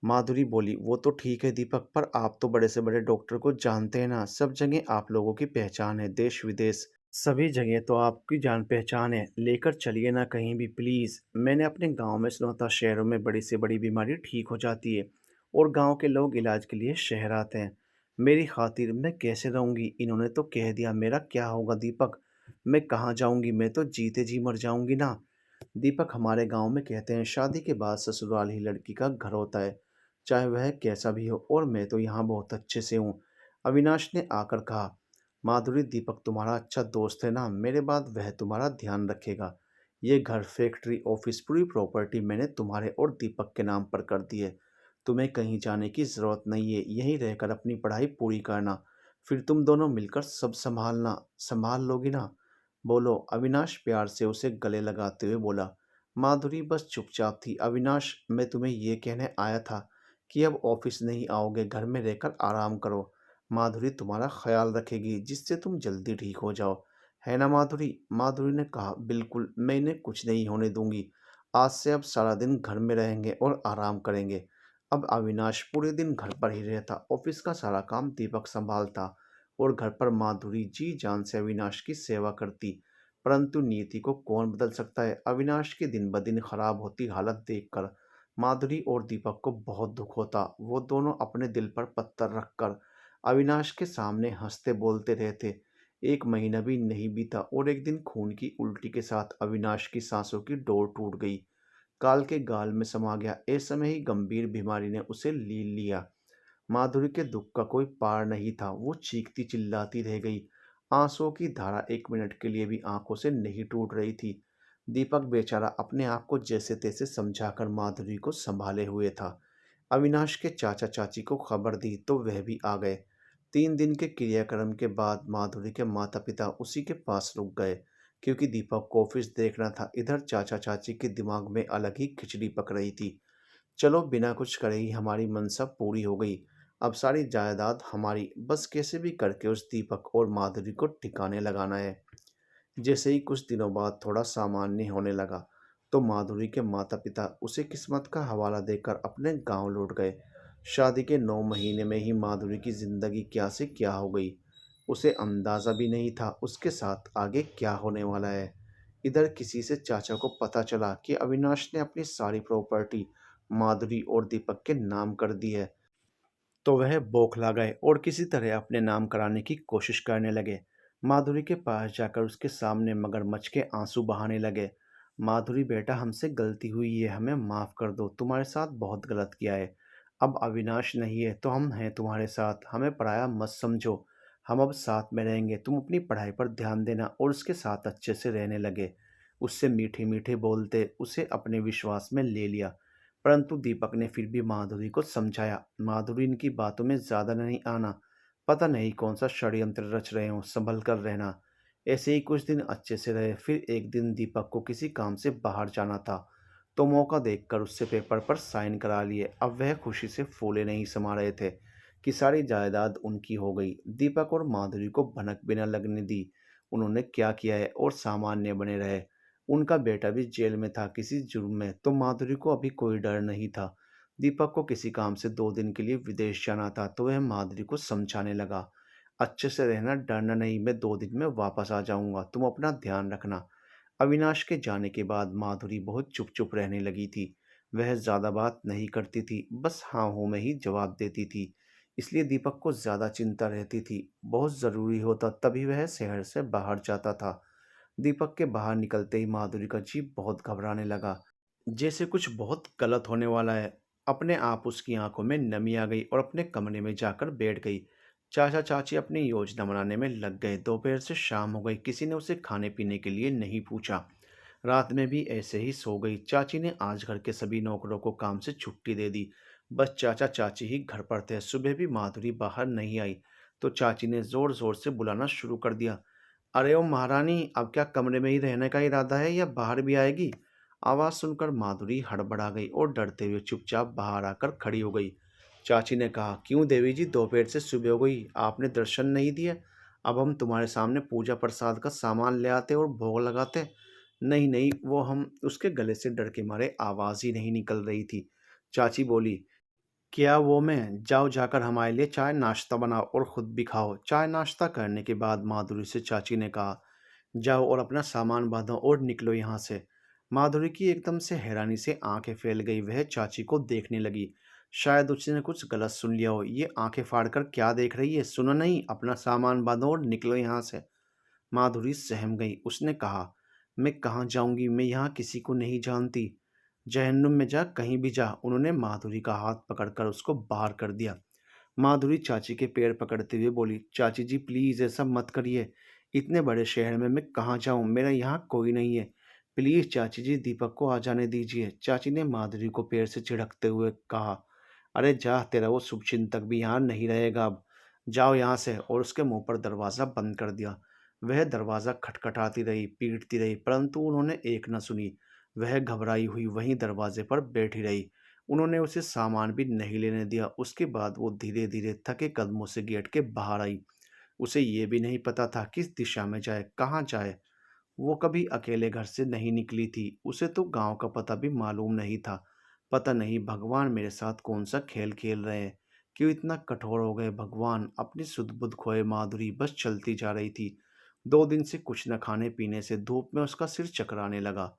माधुरी बोली, वो तो ठीक है दीपक, पर आप तो बड़े से बड़े डॉक्टर को जानते हैं ना। सब जगह आप लोगों की पहचान है, देश विदेश सभी जगह तो आपकी जान पहचान है। लेकर चलिए ना कहीं भी प्लीज़। मैंने अपने गांव में सुना था शहरों में बड़ी से बड़ी बीमारी ठीक हो जाती है और गांव के लोग इलाज के लिए शहर आते हैं। मेरी खातिर मैं कैसे रहूंगी? इन्होंने तो कह दिया, मेरा क्या होगा दीपक? मैं कहाँ जाऊंगी? मैं तो जीते जी मर जाऊंगी ना। दीपक, हमारे गांव में कहते हैं शादी के बाद ससुराल ही लड़की का घर होता है, चाहे वह कैसा भी हो। और मैं तो यहाँ बहुत अच्छे से हूँ, अविनाश ने आकर कहा। माधुरी, दीपक तुम्हारा अच्छा दोस्त है ना, मेरे बाद वह तुम्हारा ध्यान रखेगा। ये घर, फैक्ट्री, ऑफिस, पूरी प्रॉपर्टी मैंने तुम्हारे और दीपक के नाम पर कर दी है। तुम्हें कहीं जाने की ज़रूरत नहीं है, यहीं रहकर अपनी पढ़ाई पूरी करना। फिर तुम दोनों मिलकर सब संभालना। संभाल लोगी ना? बोलो, अविनाश प्यार से उसे गले लगाते हुए बोला। माधुरी बस चुपचाप थी। अविनाश, मैं तुम्हें ये कहने आया था कि अब ऑफिस नहीं आओगे, घर में रहकर आराम करो। माधुरी तुम्हारा ख्याल रखेगी, जिससे तुम जल्दी ठीक हो जाओ। है ना माधुरी? माधुरी ने कहा, बिल्कुल, मैं इन्हें कुछ नहीं होने दूंगी। आज से अब सारा दिन घर में रहेंगे और आराम करेंगे। अब अविनाश पूरे दिन घर पर ही रहता, ऑफिस का सारा काम दीपक संभालता और घर पर माधुरी जी जान से अविनाश की सेवा करती। परंतु नियति को कौन बदल सकता है? अविनाश की दिन ब दिन खराब होती हालत देखकर माधुरी और दीपक को बहुत दुख होता। वो दोनों अपने दिल पर पत्थर रखकर अविनाश के सामने हंसते बोलते रहते। एक महीना भी नहीं बीता और एक दिन खून की उल्टी के साथ अविनाश की सांसों की डोर टूट गई, काल के गाल में समा गया। इस समय ही गंभीर बीमारी ने उसे ले लिया। माधुरी के दुख का कोई पार नहीं था। वो चीखती चिल्लाती रह गई। आंसुओं की धारा एक मिनट के लिए भी आंखों से नहीं टूट रही थी। दीपक बेचारा अपने आप को जैसे तैसे समझाकर माधुरी को संभाले हुए था। अविनाश के चाचा चाची को खबर दी तो वह भी आ गए। 3 दिन के क्रियाक्रम के बाद माधुरी के माता पिता उसी के पास रुक गए, क्योंकि दीपक को ऑफिस देखना था। इधर चाचा चाची के दिमाग में अलग ही खिचड़ी पक रही थी। चलो, बिना कुछ करे ही हमारी मनसा पूरी हो गई। अब सारी जायदाद हमारी, बस कैसे भी करके उस दीपक और माधुरी को ठिकाने लगाना है। जैसे ही कुछ दिनों बाद थोड़ा सामान्य होने लगा तो माधुरी के माता पिता उसे किस्मत का हवाला देकर अपने गांव लौट गए। शादी के 9 महीने में ही माधुरी की जिंदगी क्या से क्या हो गई। उसे अंदाजा भी नहीं था उसके साथ आगे क्या होने वाला है। इधर किसी से चाचा को पता चला कि अविनाश ने अपनी सारी प्रॉपर्टी माधुरी और दीपक के नाम कर दी है, तो वह बौखला गए और किसी तरह अपने नाम कराने की कोशिश करने लगे। माधुरी के पास जाकर उसके सामने मगरमच्छ के आंसू बहाने लगे। माधुरी बेटा, हमसे गलती हुई है, हमें माफ़ कर दो, तुम्हारे साथ बहुत गलत किया है। अब अविनाश नहीं है तो हम हैं तुम्हारे साथ, हमें पराया मत समझो। हम अब साथ में रहेंगे, तुम अपनी पढ़ाई पर ध्यान देना। और उसके साथ अच्छे से रहने लगे। उससे मीठे मीठे बोलते उसे अपने विश्वास में ले लिया। परंतु दीपक ने फिर भी माधुरी को समझाया, माधुरी, इनकी बातों में ज़्यादा नहीं आना। पता नहीं कौन सा षड्यंत्र रच रहे हो, संभल कर रहना। ऐसे ही कुछ दिन अच्छे से रहे। फिर एक दिन दीपक को किसी काम से बाहर जाना था तो मौका देखकर उससे पेपर पर साइन करा लिए। अब वह खुशी से फूले नहीं समा रहे थे कि सारी जायदाद उनकी हो गई। दीपक और माधुरी को भनक बिना लगने दी। उन्होंने क्या किया है और सामान्य बने रहे। उनका बेटा भी जेल में था किसी जुर्म में, तो माधुरी को अभी कोई डर नहीं था। दीपक को किसी काम से 2 दिन के लिए विदेश जाना था तो वह माधुरी को समझाने लगा, अच्छे से रहना, डरना नहीं, मैं 2 दिन में वापस आ जाऊंगा, तुम अपना ध्यान रखना। अविनाश के जाने के बाद माधुरी बहुत चुप चुप रहने लगी थी। वह ज्यादा बात नहीं करती थी, बस हाँ हूँ में ही जवाब देती थी। इसलिए दीपक को ज़्यादा चिंता रहती थी। बहुत ज़रूरी होता तभी वह शहर से बाहर जाता था। दीपक के बाहर निकलते ही माधुरी का जी बहुत घबराने लगा, जैसे कुछ बहुत गलत होने वाला है। अपने आप उसकी आंखों में नमी आ गई और अपने कमरे में जाकर बैठ गई। चाचा चाची अपनी योजना बनाने में लग गए। दोपहर से शाम हो गई, किसी ने उसे खाने पीने के लिए नहीं पूछा। रात में भी ऐसे ही सो गई। चाची ने आज घर के सभी नौकरों को काम से छुट्टी दे दी। बस चाचा चाची ही घर पर थे। सुबह भी माधुरी बाहर नहीं आई तो चाची ने जोर जोर से बुलाना शुरू कर दिया। अरे ओ महारानी, अब क्या कमरे में ही रहने का इरादा है या बाहर भी आएगी? आवाज़ सुनकर माधुरी हड़बड़ा गई और डरते हुए चुपचाप बाहर आकर खड़ी हो गई। चाची ने कहा, क्यों देवी जी, दोपहर से सुबह हो गई, आपने दर्शन नहीं दिए? अब हम तुम्हारे सामने पूजा प्रसाद का सामान ले आते और भोग लगाते। नहीं नहीं, वो हम उसके गले से डर के मारे आवाज़ ही नहीं निकल रही थी। चाची बोली, क्या वो मैं? जाओ जाकर हमारे लिए चाय नाश्ता बनाओ और खुद भी खाओ। चाय नाश्ता करने के बाद माधुरी से चाची ने कहा, जाओ और अपना सामान बांधो और निकलो यहाँ से। माधुरी की एकदम से हैरानी से आंखें फैल गई। वह चाची को देखने लगी। शायद उसने कुछ गलत सुन लिया हो। ये आंखें फाड़कर क्या देख रही है? सुनो नहीं, अपना सामान बांधो और निकलो यहाँ से। माधुरी सहम गई। उसने कहा, मैं कहाँ जाऊंगी? मैं यहाँ किसी को नहीं जानती। जहन्नुम में जा, कहीं भी जा। उन्होंने माधुरी का हाथ पकड़कर उसको बाहर कर दिया। माधुरी चाची के पैर पकड़ते हुए बोली, चाची जी प्लीज़ ऐसा मत करिए। इतने बड़े शहर में मैं कहाँ जाऊँ? मेरा यहाँ कोई नहीं है। प्लीज़ चाची जी, दीपक को आ जाने दीजिए। चाची ने माधुरी को पैर से झिड़कते हुए कहा, अरे जा, तेरा वो शुभचिंतक भी यहाँ नहीं रहेगा अब। जाओ यहाँ से। और उसके मुंह पर दरवाज़ा बंद कर दिया। वह दरवाज़ा खटखटाती रही, पीटती रही, परंतु उन्होंने एक न सुनी। वह घबराई हुई वहीं दरवाजे पर बैठी रही। उन्होंने उसे सामान भी नहीं लेने दिया। उसके बाद वो धीरे धीरे थके कदमों से गेट के बाहर आई। उसे ये भी नहीं पता था किस दिशा में जाए, कहाँ जाए। वो कभी अकेले घर से नहीं निकली थी। उसे तो गांव का पता भी मालूम नहीं था। पता नहीं भगवान मेरे साथ कौन सा खेल खेल रहे हैं। क्यों इतना कठोर हो गए भगवान? अपनी सुध बुध खोए माधुरी बस चलती जा रही थी। 2 दिन से कुछ न खाने पीने से धूप में उसका सिर चकराने लगा।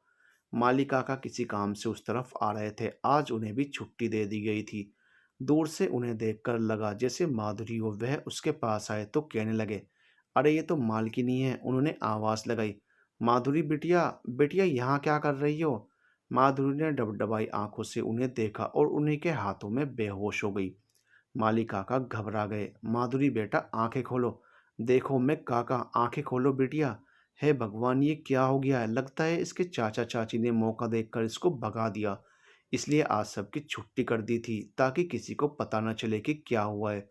माली काका किसी काम से उस तरफ आ रहे थे। आज उन्हें भी छुट्टी दे दी गई थी। दूर से उन्हें देखकर लगा जैसे माधुरी हो। वह उसके पास आए तो कहने लगे, अरे ये तो मालकिनी है। उन्होंने आवाज़ लगाई, माधुरी बिटिया, बिटिया यहाँ क्या कर रही हो? माधुरी ने डबडबाई आंखों से उन्हें देखा और उन्हीं के हाथों में बेहोश हो गई। माली काका घबरा गए। माधुरी बेटा, आंखें खोलो। देखो मैं काका, आंखें खोलो बिटिया। हे भगवान, ये क्या हो गया है? लगता है इसके चाचा चाची ने मौका देखकर इसको भगा दिया। इसलिए आज सबकी छुट्टी कर दी थी ताकि किसी को पता न चले कि क्या हुआ है।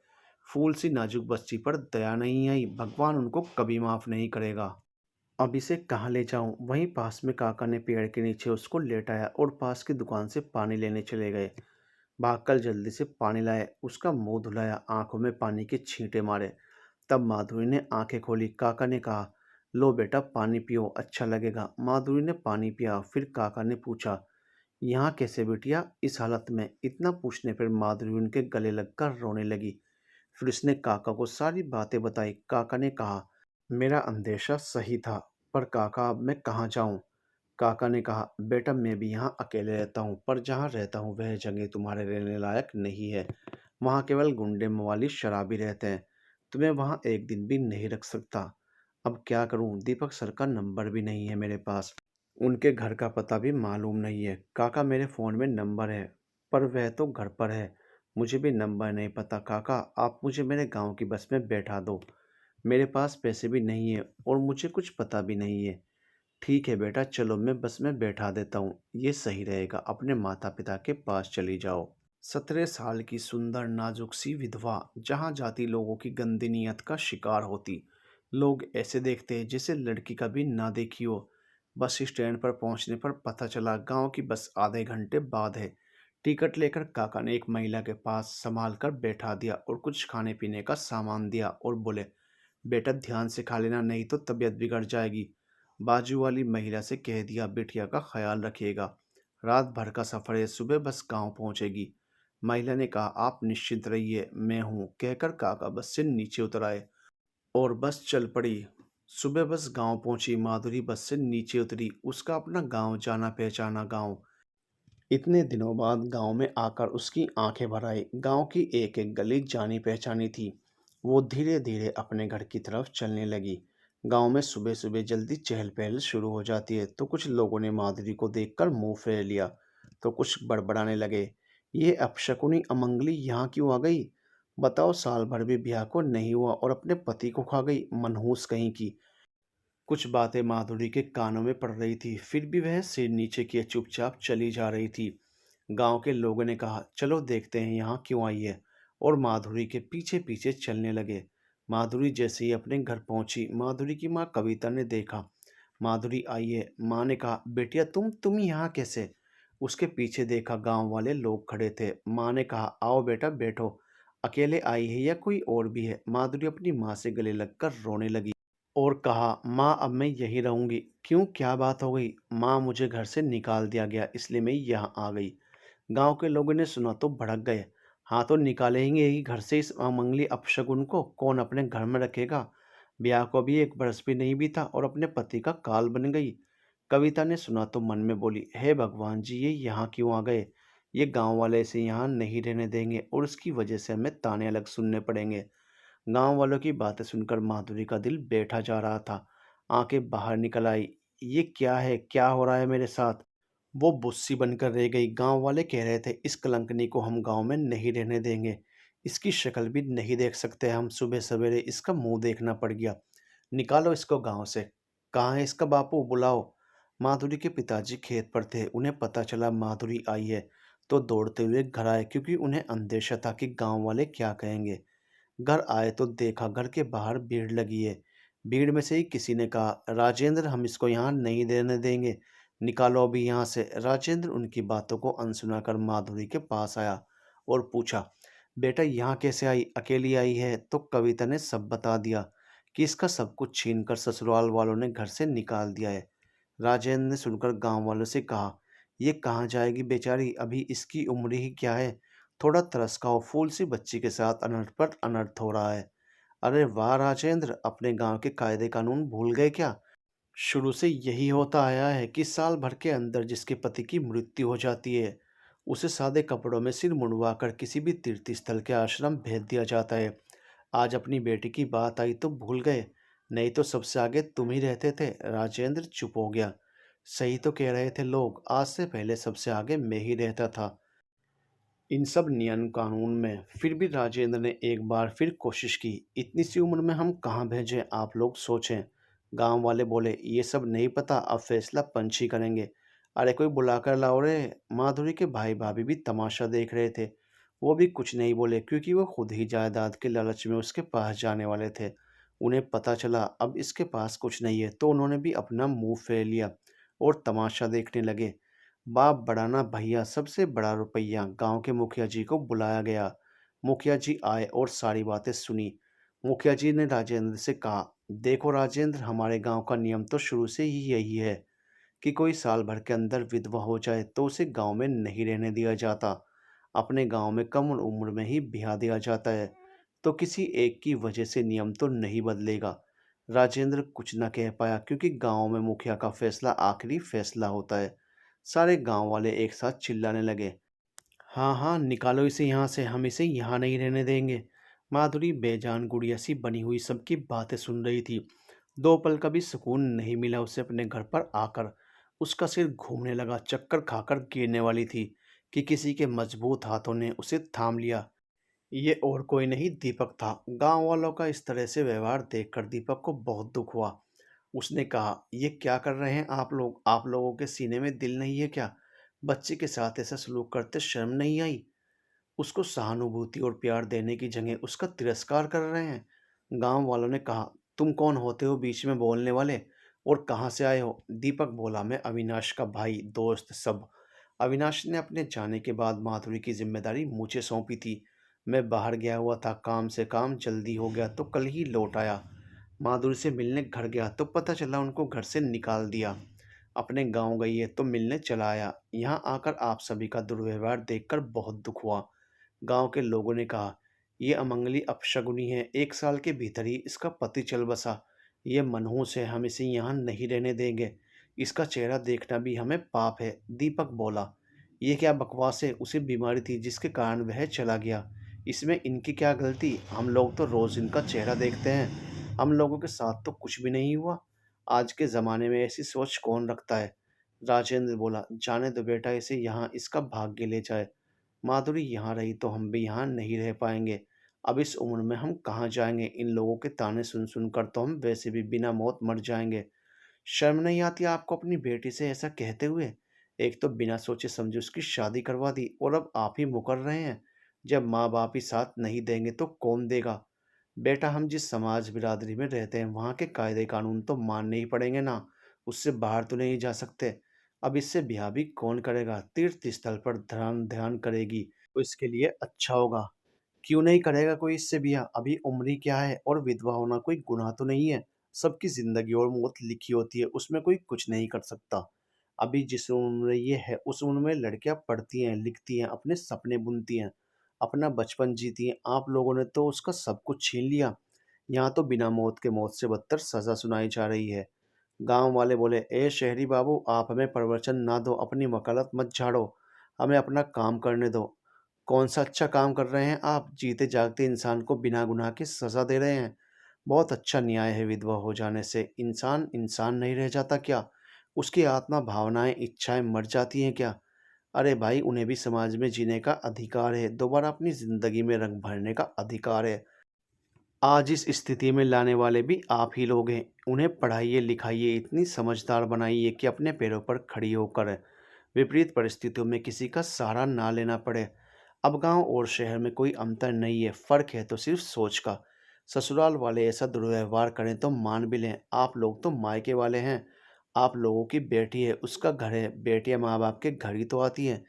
फूल सी नाजुक बच्ची पर दया नहीं आई। भगवान उनको कभी माफ नहीं करेगा। अब इसे कहाँ ले जाऊं? वहीं पास में काका ने पेड़ के नीचे उसको लेटाया और पास की दुकान से पानी लेने चले गए। भागकर जल्दी से पानी लाए, उसका मुंह धुलाया, आंखों में पानी के छींटे मारे। तब माधुरी ने आंखें खोली। काका ने कहा, लो बेटा पानी पियो, अच्छा लगेगा। माधुरी ने पानी पिया। फिर काका ने पूछा, यहाँ कैसे बिटिया, इस हालत में? इतना पूछने पर माधुरी उनके गले लगकर रोने लगी। फिर उसने काका को सारी बातें बताई। काका ने कहा, मेरा अंदेशा सही था, पर काका अब मैं कहाँ जाऊँ? काका ने कहा, बेटा मैं भी यहाँ अकेले रहता हूँ, पर जहाँ रहता हूँ वह जगह तुम्हारे रहने लायक नहीं है। वहाँ केवल गुंडे मवाली शराबी रहते हैं। तुम्हें वहाँ एक दिन भी नहीं रख सकता। अब क्या करूँ? दीपक सर का नंबर भी नहीं है मेरे पास। उनके घर का पता भी मालूम नहीं है। काका मेरे फ़ोन में नंबर है, पर वह तो घर पर है। मुझे भी नंबर नहीं पता। काका आप मुझे मेरे गांव की बस में बैठा दो। मेरे पास पैसे भी नहीं है और मुझे कुछ पता भी नहीं है। ठीक है बेटा, चलो मैं बस में बैठा देता हूँ। ये सही रहेगा। अपने माता पिता के पास चली जाओ। 17 साल की सुंदर नाजुक सी विधवा जहाँ जाती लोगों की गंदी नीयत का शिकार होती। लोग ऐसे देखते जैसे लड़की कभी ना देखी हो। बस स्टैंड पर पहुंचने पर पता चला गांव की बस आधे घंटे बाद है। टिकट लेकर काका ने एक महिला के पास संभाल कर बैठा दिया और कुछ खाने पीने का सामान दिया और बोले, बेटा ध्यान से खा लेना, नहीं तो तबीयत बिगड़ जाएगी। बाजू वाली महिला से कह दिया, बिटिया का ख्याल रखिएगा। रात भर का सफ़र है, सुबह बस गांव पहुंचेगी। महिला ने कहा, आप निश्चिंत रहिए, मैं हूँ। कहकर काका बस से नीचे उतर आए और बस चल पड़ी। सुबह बस गांव पहुंची। माधुरी बस से नीचे उतरी। उसका अपना गांव, जाना पहचाना गांव। इतने दिनों बाद गांव में आकर उसकी आंखें भर आई। गांव की एक एक गली जानी पहचानी थी। वो धीरे धीरे अपने घर की तरफ चलने लगी। गांव में सुबह सुबह जल्दी चहल पहल शुरू हो जाती है, तो कुछ लोगों ने माधुरी को देखकर मुंह फेर लिया, तो कुछ बड़बड़ाने लगे, ये अपशकुनी अमंगली यहाँ क्यों आ गई? बताओ, साल भर भी ब्याह को नहीं हुआ और अपने पति को खा गई, मनहूस कहीं की। कुछ बातें माधुरी के कानों में पड़ रही थी, फिर भी वह सिर नीचे किए चुपचाप चली जा रही थी। गांव के लोगों ने कहा, चलो देखते हैं यहाँ क्यों आई है, और माधुरी के पीछे पीछे चलने लगे। माधुरी जैसे ही अपने घर पहुंची, माधुरी की माँ कविता ने देखा माधुरी आई है। माँ ने कहा, बेटिया तुम यहाँ कैसे? उसके पीछे देखा, गांव वाले लोग खड़े थे। माँ ने कहा, आओ बेटा बैठो। अकेले आई है या कोई और भी है? माधुरी अपनी माँ से गले लगकर रोने लगी और कहा, माँ अब मैं यहीं रहूंगी। क्यों, क्या बात हो गई? माँ, मुझे घर से निकाल दिया गया, इसलिए मैं यहाँ आ गई। गांव के लोगों ने सुना तो भड़क गए। हाँ, तो निकालेंगे ही घर से इस अमंगली अपशगुन को, कौन अपने घर में रखेगा? ब्याह को भी एक बरस भी नहीं बीता और अपने पति का काल बन गई। कविता ने सुना तो मन में बोली, हे भगवान जी, ये यहाँ क्यों आ गए? ये गांव वाले इसे यहाँ नहीं रहने देंगे और उसकी वजह से हमें ताने अलग सुनने पड़ेंगे। गांव वालों की बातें सुनकर माधुरी का दिल बैठा जा रहा था। आंखें बाहर निकल आई। ये क्या है, क्या हो रहा है मेरे साथ? वो बुस्सी बनकर रह गई। गांव वाले कह रहे थे, इस कलंकनी को हम गांव में नहीं रहने देंगे। इसकी शक्ल भी नहीं देख सकते हम, सुबह सवेरे इसका मुंह देखना पड़ गया। निकालो इसको गांव से। कहाँ है इसका बापू, बुलाओ। माधुरी के पिताजी खेत पर थे। उन्हें पता चला माधुरी आई है तो दौड़ते हुए घर आए, क्योंकि उन्हें अंदेशा था कि गांव वाले क्या कहेंगे। घर आए तो देखा घर के बाहर भीड़ लगी है। भीड़ में से ही किसी ने कहा, राजेंद्र, हम इसको यहाँ नहीं रहने देंगे, निकालो अभी यहाँ से। राजेंद्र उनकी बातों को अनसुना कर माधुरी के पास आया और पूछा, बेटा यहाँ कैसे आई, अकेली आई है? तो कविता ने सब बता दिया कि इसका सब कुछ छीन कर ससुराल वालों ने घर से निकाल दिया है। राजेंद्र ने सुनकर गांव वालों से कहा, ये कहाँ जाएगी बेचारी, अभी इसकी उम्र ही क्या है? थोड़ा तरस खाओ, फूल सी बच्ची के साथ अनर्थ पर अनर्थ हो रहा है। अरे वाह राजेंद्र, अपने गांव के कायदे कानून भूल गए क्या? शुरू से यही होता आया है कि साल भर के अंदर जिसके पति की मृत्यु हो जाती है, उसे सादे कपड़ों में सिर मुंडवा कर किसी भी तीर्थ स्थल के आश्रम भेज दिया जाता है। आज अपनी बेटी की बात आई तो भूल गए, नहीं तो सबसे आगे तुम ही रहते थे। राजेंद्र चुप हो गया। सही तो कह रहे थे लोग, आज से पहले सबसे आगे मैं ही रहता था इन सब नियम कानून में। फिर भी राजेंद्र ने एक बार फिर कोशिश की, इतनी सी उम्र में हम कहाँ भेजें, आप लोग सोचें। गांव वाले बोले, ये सब नहीं पता, अब फैसला पंच ही करेंगे। अरे कोई बुलाकर लाओ रे। माधुरी के भाई भाभी भी तमाशा देख रहे थे। वो भी कुछ नहीं बोले, क्योंकि वो खुद ही जायदाद के लालच में उसके पास जाने वाले थे। उन्हें पता चला अब इसके पास कुछ नहीं है, तो उन्होंने भी अपना मुंह फेर लिया और तमाशा देखने लगे। बाप बढ़ाना भैया, सबसे बड़ा रुपया। गांव के मुखिया जी को बुलाया गया। मुखिया जी आए और सारी बातें सुनी। मुखिया जी ने राजेंद्र से कहा, देखो राजेंद्र, हमारे गांव का नियम तो शुरू से ही यही है कि कोई साल भर के अंदर विधवा हो जाए तो उसे गांव में नहीं रहने दिया जाता। अपने गांव में कम उम्र में ही ब्याह दिया जाता है, तो किसी एक की वजह से नियम तो नहीं बदलेगा। राजेंद्र कुछ न कह पाया, क्योंकि गांव में मुखिया का फैसला आखिरी फैसला होता है। सारे गांव वाले एक साथ चिल्लाने लगे, हाँ हाँ, निकालो इसे यहाँ से, हम इसे यहाँ नहीं रहने देंगे। माधुरी बेजान गुड़िया सी बनी हुई सबकी बातें सुन रही थी। दो पल का भी सुकून नहीं मिला उसे अपने घर पर आकर। उसका सिर घूमने लगा, चक्कर खाकर गिरने वाली थी कि किसी के मजबूत हाथों ने उसे थाम लिया। ये और कोई नहीं, दीपक था। गांव वालों का इस तरह से व्यवहार देखकर दीपक को बहुत दुख हुआ। उसने कहा, ये क्या कर रहे हैं आप लोग? आप लोगों के सीने में दिल नहीं है क्या? बच्चे के साथ ऐसा सलूक करते शर्म नहीं आई? उसको सहानुभूति और प्यार देने की जगह उसका तिरस्कार कर रहे हैं। गांव वालों ने कहा, तुम कौन होते हो बीच में बोलने वाले, और कहाँ से आए हो? दीपक बोला, मैं अविनाश का भाई, दोस्त सब। अविनाश ने अपने जाने के बाद माधुरी की जिम्मेदारी मुझे सौंपी थी। मैं बाहर गया हुआ था, काम से काम जल्दी हो गया तो कल ही लौट आया। माधुरी से मिलने घर गया तो पता चला उनको घर से निकाल दिया। अपने गांव गई है तो मिलने चला आया। यहाँ आकर आप सभी का दुर्व्यवहार देखकर बहुत दुख हुआ। गांव के लोगों ने कहा, ये अमंगली अपशगुनी है, एक साल के भीतर ही इसका पति चल बसा। ये मनहूस है, हम इसे यहाँ नहीं रहने देंगे। इसका चेहरा देखना भी हमें पाप है। दीपक बोला, ये क्या बकवास है, उसे बीमारी थी जिसके कारण वह चला गया। इसमें इनकी क्या गलती? हम लोग तो रोज़ इनका चेहरा देखते हैं। हम लोगों के साथ तो कुछ भी नहीं हुआ। आज के ज़माने में ऐसी सोच कौन रखता है? राजेंद्र बोला, जाने दो बेटा इसे, यहाँ इसका भाग्य ले जाए। माधुरी यहाँ रही तो हम भी यहाँ नहीं रह पाएंगे। अब इस उम्र में हम कहाँ जाएंगे? इन लोगों के ताने सुन सुन कर तो हम वैसे भी बिना मौत मर जाएंगे। शर्म नहीं आती आपको अपनी बेटी से ऐसा कहते हुए? एक तो बिना सोचे समझे उसकी शादी करवा दी और अब आप ही मुकर रहे हैं। जब माँ बाप ही साथ नहीं देंगे तो कौन देगा? बेटा, हम जिस समाज बिरादरी में रहते हैं वहाँ के कायदे कानून तो मानने ही पड़ेंगे ना। उससे बाहर तो नहीं जा सकते। अब इससे ब्याह भी कौन करेगा? तीर्थ स्थल पर ध्यान ध्यान करेगी तो इसके लिए अच्छा होगा। क्यों नहीं करेगा कोई इससे ब्याह? अभी उम्र ही क्या है, और विधवा होना कोई गुनाह तो नहीं है। सबकी ज़िंदगी और मौत लिखी होती है, उसमें कोई कुछ नहीं कर सकता। अभी जिस उम्र ये है, उस उम्र में लड़कियां पढ़ती हैं, लिखती हैं, अपने सपने बुनती हैं, अपना बचपन जीती हैं। आप लोगों ने तो उसका सब कुछ छीन लिया। यहाँ तो बिना मौत के मौत से बदतर सज़ा सुनाई जा रही है। गाँव वाले बोले, ए शहरी बाबू, आप हमें प्रवचन ना दो, अपनी वकालत मत झाड़ो, हमें अपना काम करने दो। कौन सा अच्छा काम कर रहे हैं आप? जीते जागते इंसान को बिना गुनाह के सज़ा दे रहे हैं। बहुत अच्छा न्याय है, विधवा हो जाने से इंसान इंसान नहीं रह जाता क्या? उसकी आत्मा, भावनाएं, इच्छाएं मर जाती हैं क्या? अरे भाई, उन्हें भी समाज में जीने का अधिकार है, दोबारा अपनी ज़िंदगी में रंग भरने का अधिकार है। आज इस स्थिति में लाने वाले भी आप ही लोग हैं। उन्हें पढ़ाइए लिखाइए, इतनी समझदार बनाइए कि अपने पैरों पर खड़ी होकर विपरीत परिस्थितियों में किसी का सहारा ना लेना पड़े। अब गांव और शहर में कोई अंतर नहीं है, फ़र्क है तो सिर्फ सोच का। ससुराल वाले ऐसा दुर्व्यवहार करें तो मान भी लें, आप लोग तो मायके वाले हैं। आप लोगों की बेटी है, उसका घर है, बेटियां माँ बाप के घर ही तो आती हैं।